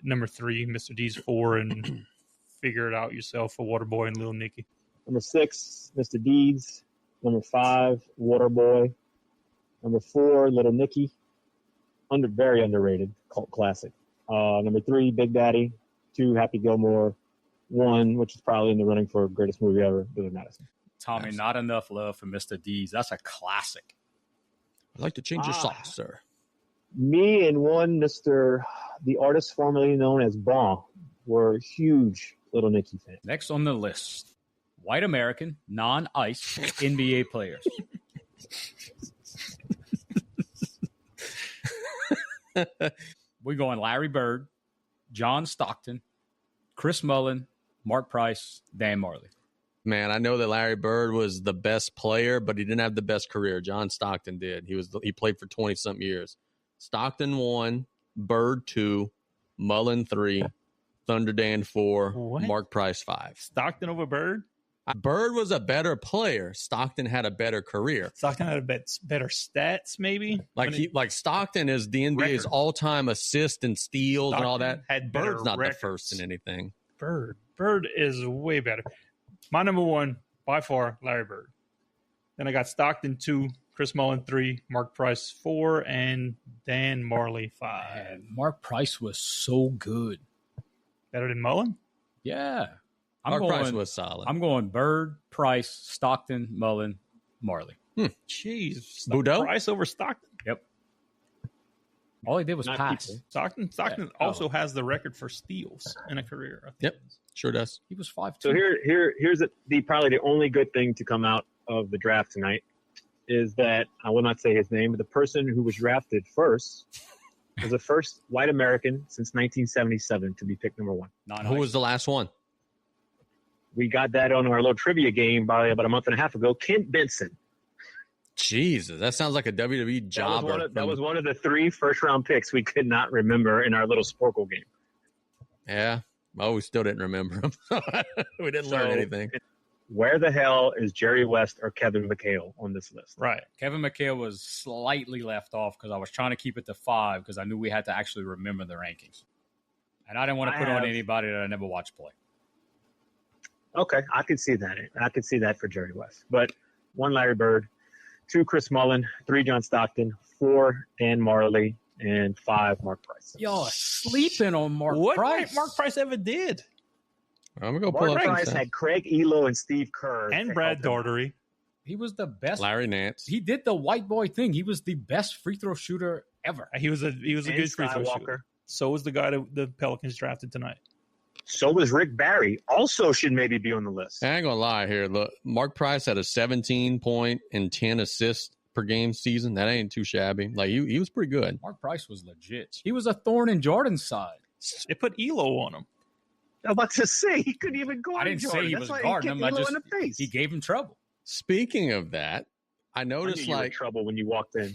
number 3, Mr. Deeds 4, and figure it out yourself for Waterboy and Little Nicky. Number 6, Mr. Deeds. Number 5, Waterboy. Number 4, Little Nicky. Very underrated, cult classic. Number 3, Big Daddy. 2, Happy Gilmore. 1, which is probably in the running for greatest movie ever, Billy Madison. Tommy, not enough love for Mr. D's. That's a classic. I'd like to change your socks, sir. Me and one the artist formerly known as Bon, were huge Little Nicky fans. Next on the list, white American, non-ice NBA players. We're going Larry Bird, John Stockton, Chris Mullin, Mark Price, Dan Marley. Man, I know that Larry Bird was the best player, but he didn't have the best career. John Stockton did. He played for 20-something years. Stockton 1, Bird 2, Mullin 3, Thunder Dan 4, Mark Price 5. Stockton over Bird? Bird was a better player. Stockton had a better career. Stockton had better stats, maybe. Like Stockton is the NBA's all-time assist and steals and all that. Bird's not the first in anything. Bird is way better. My number 1, by far, Larry Bird. Then I got Stockton 2, Chris Mullin 3, Mark Price 4, and Dan Marley 5. Man, Mark Price was so good. Better than Mullin? Yeah. Mark Price was solid. I'm going Bird, Price, Stockton, Mullin, Marley. Jeez. Boudreaux? Price over Stockton? Yep. All he did was pass. Stockton also has the record for steals in a career. I think. Yep, sure does. He was 5'2". So here's probably the only good thing to come out of the draft tonight is that, I will not say his name, but the person who was drafted first was the first white American since 1977 to be picked number 1. Who was the last one? We got that on our little trivia game probably about a month and a half ago. Kent Benson. Jesus, that sounds like a WWE jobber. That was one of the 3 first-round picks we could not remember in our little Sporkle game. Yeah. Oh, we still didn't remember him. We didn't learn anything. Where the hell is Jerry West or Kevin McHale on this list? Right. Kevin McHale was slightly left off because I was trying to keep it to 5 because I knew we had to actually remember the rankings. And I didn't want to put on anybody that I never watched play. Okay, I could see that. I could see that for Jerry West. But 1, Larry Bird, 2, Chris Mullin, 3, John Stockton, 4, Dan Marley, and 5, Mark Price. Y'all sleeping on Mark Price. What Mark Price ever did? I'm going to go pull up. Mark Price had Craig Elo and Steve Kerr. And Brad Daugherty. He was the best. Larry Nance. He did the white boy thing. He was the best free throw shooter ever. He was a good free throw shooter. So was the guy that the Pelicans drafted tonight. So was Rick Barry. Also should maybe be on the list. I ain't going to lie here. Look, Mark Price had a 17-point and 10 assists per game season. That ain't too shabby. Like, he was pretty good. Mark Price was legit. He was a thorn in Jordan's side. They put Elo on him. I was about to say, he couldn't even guard I didn't Jordan. say he was guarding him. He gave him trouble. Speaking of that, I noticed you were in trouble when you walked in.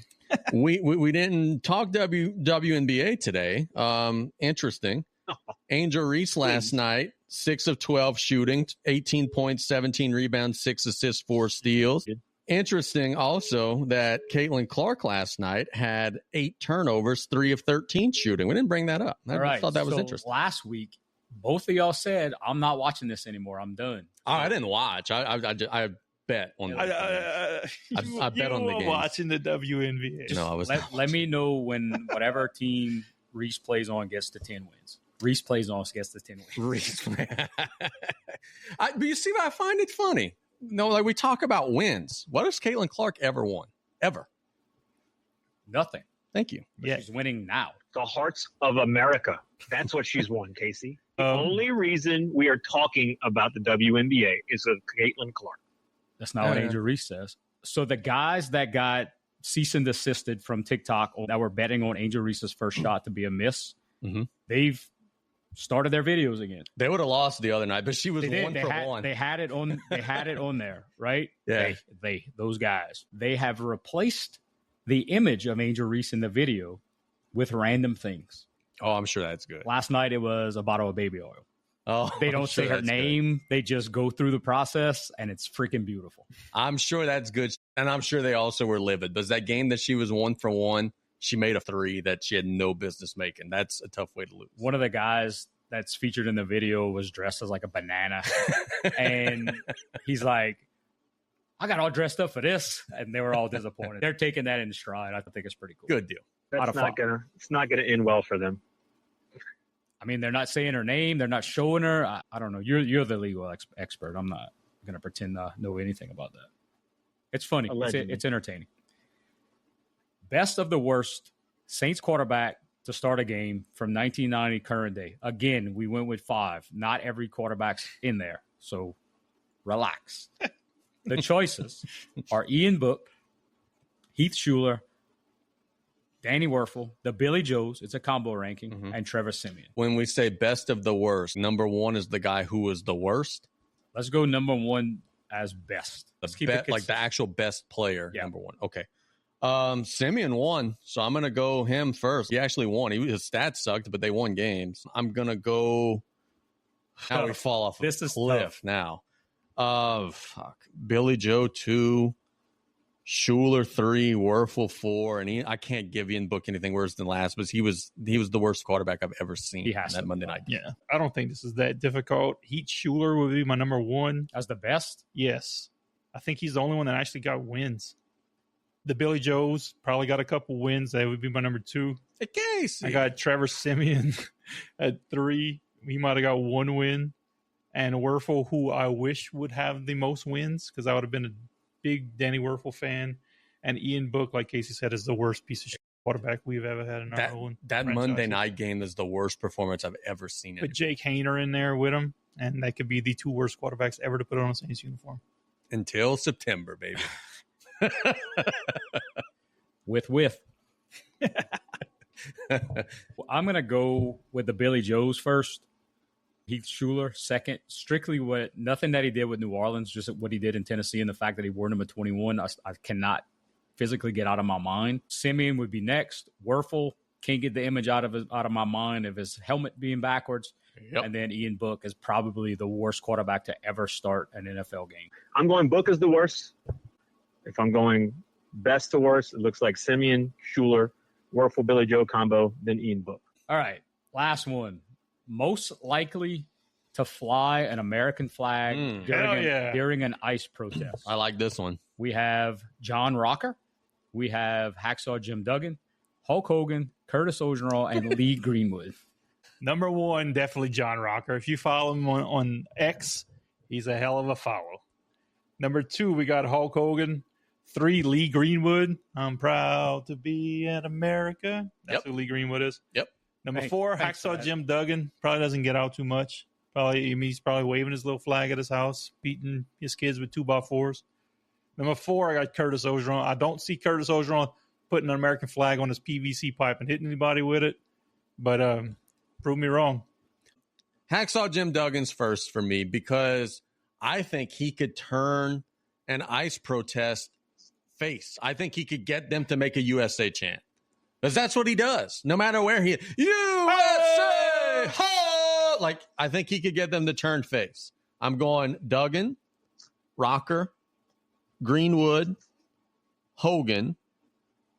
we didn't talk WNBA today. Interesting. Angel Reese last night, 6 of 12 shooting, 18 points, 17 rebounds, 6 assists, 4 steals. Interesting also that Caitlin Clark last night had 8 turnovers, 3 of 13 shooing. We didn't bring that up. I thought that was interesting. Last week, both of y'all said, I'm not watching this anymore. I'm done. Oh, I didn't watch. I bet on the I bet on the game. Watching the WNBA. No, I was let me know when whatever team Reese plays on gets to 10 wins. Reese plays on gets to 10 wins. But you see, I find it funny. No, like we talk about wins. What has Caitlin Clark ever won? Ever? Nothing. Thank you. But she's winning now. The hearts of America. That's what she's won, Casey. The only reason we are talking about the WNBA is of Caitlin Clark. That's not what Angel Reese says. So the guys that got cease and desisted from TikTok that were betting on Angel Reese's first shot to be a miss, they've started their videos again. They would have lost the other night, but she was one for one. They had it on. They had it on there, right? Yeah. Those guys. They have replaced the image of Angel Reese in the video with random things. Oh, I'm sure that's good. Last night it was a bottle of baby oil. Oh, they don't say her name. Good. They just go through the process, and it's freaking beautiful. I'm sure that's good, and I'm sure they also were livid. But that game that she was 1 for 1, she made a 3 that she had no business making. That's a tough way to lose. One of the guys that's featured in the video was dressed as like a banana, and he's like, "I got all dressed up for this," and they were all disappointed. They're taking that in stride. I think it's pretty cool. Good deal. It's not gonna end well for them. I mean, they're not saying her name. They're not showing her. I don't know. You're the legal expert. I'm not going to pretend to know anything about that. It's funny. It's entertaining. Best of the worst Saints quarterback to start a game from 1990 current day. Again, we went with 5. Not every quarterback's in there. So relax. The choices are Ian Book, Heath Schuler, Danny Werfel, the Billy Joes, it's a combo ranking, and Trevor Siemian. When we say best of the worst, number 1 is the guy who was the worst? Let's go number 1 as best. Let's keep it like the actual best player, number 1. Okay. Siemian won, so I'm going to go him first. He actually won. His stats sucked, but they won games. I'm going to go Now we fall off a cliff now. Billy Joe 2, Schuler 3, Werfel 4, and I can't give Ian Book anything worse than last, but he was the worst quarterback I've ever seen in that Monday night. Yeah, I don't think this is that difficult. Heath Schuler would be my number 1. As the best? Yes. I think he's the only one that actually got wins. The Billy Joes probably got a couple wins. That would be my number 2. I got Trevor Siemian at 3. He might have got 1 win. And Werfel, who I wish would have the most wins, because I would have been a big Danny Werfel fan. And Ian Book, like Casey said, is the worst piece of shit quarterback we've ever had in our own That Monday night game is the worst performance I've ever seen. Put Jake Hayner in there with him, and that could be the 2 worst quarterbacks ever to put on a Saints uniform. Until September, baby. with. I'm going to go with the Billy Joes first. Heath Schuler second. Strictly nothing that he did with New Orleans, just what he did in Tennessee and the fact that he wore number 21. I cannot physically get out of my mind. Siemian would be next. Werfel, can't get the image out of my mind of his helmet being backwards. Yep. And then Ian Book is probably the worst quarterback to ever start an NFL game. I'm going Book as the worst. If I'm going best to worst, it looks like Siemian, Schuler, Werfel, Billy Joe combo, then Ian Book. All right, last one. Most likely to fly an American flag during an ICE protest. I like this one. We have John Rocker. We have Hacksaw Jim Duggan, Hulk Hogan, Curtis Ogeron, and Lee Greenwood. Number 1, definitely John Rocker. If you follow him on X, he's a hell of a follow. Number 2, we got Hulk Hogan. 3, Lee Greenwood. I'm proud to be an America. That's who Lee Greenwood is. Yep. Number 4, Hacksaw Jim Duggan. Probably doesn't get out too much. He's probably waving his little flag at his house, beating his kids with 2x4s. Number 4, I got Curtis Ogeron. I don't see Curtis Ogeron putting an American flag on his PVC pipe and hitting anybody with it. But prove me wrong. Hacksaw Jim Duggan's first for me because I think he could turn an ICE protest face. I think he could get them to make a USA chant. Because that's what he does. No matter where he is. USA! Ho! Like, I think he could get them to turn face. I'm going Duggan, Rocker, Greenwood, Hogan,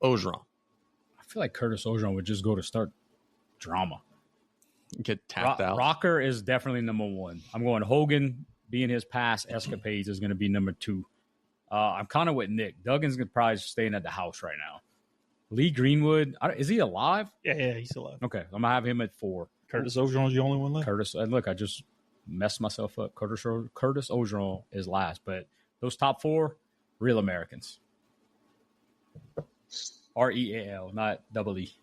Ogeron. I feel like Curtis Ogeron would just go to start drama. Get tapped out. Rocker is definitely number 1. I'm going Hogan, being his past escapades, is going to be number 2. I'm kind of with Nick. Duggan's probably staying at the house right now. Lee Greenwood, is he alive? Yeah, he's alive. Okay, I'm going to have him at 4. Curtis Ogeron is the only one left. And look, I just messed myself up. Curtis Ogeron is last, but those top 4, real Americans. REAL, not double E.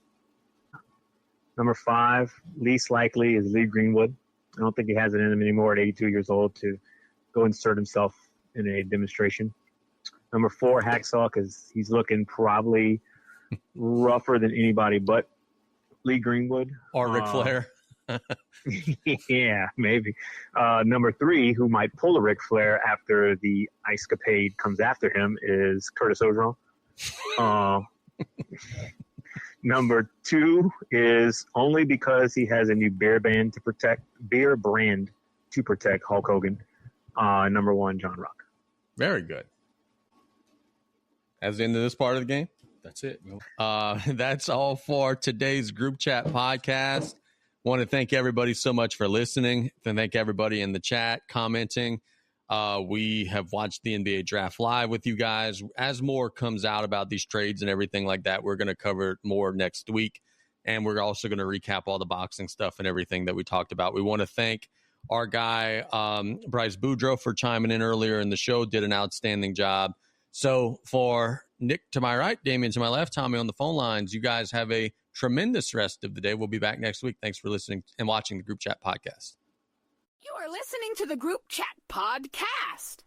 Number 5, least likely is Lee Greenwood. I don't think he has it in him anymore at 82 years old to go insert himself in a demonstration. Number 4, Hacksaw, because he's looking probably rougher than anybody but Lee Greenwood. Or Ric Flair. Yeah, maybe. Number 3, who might pull a Ric Flair after the Ice-capade comes after him, is Curtis Ogeron. Number 2 is only because he has a new beer brand to protect Hulk Hogan. Number 1, John Rock. Very good. As the end of this part of the game. That's it. That's all for today's group chat podcast. Want to thank everybody so much for listening. Thank everybody in the chat commenting. We have watched the NBA draft live with you guys. As more comes out about these trades and everything like that, we're going to cover it more next week. And we're also going to recap all the boxing stuff and everything that we talked about. We want to thank our guy, Bryce Boudreaux, for chiming in earlier in the show. Did an outstanding job. So for Nick to my right, Damien to my left, Tommy on the phone lines, you guys have a tremendous rest of the day. We'll be back next week. Thanks for listening and watching the Group Chat Podcast. You are listening to the Group Chat Podcast.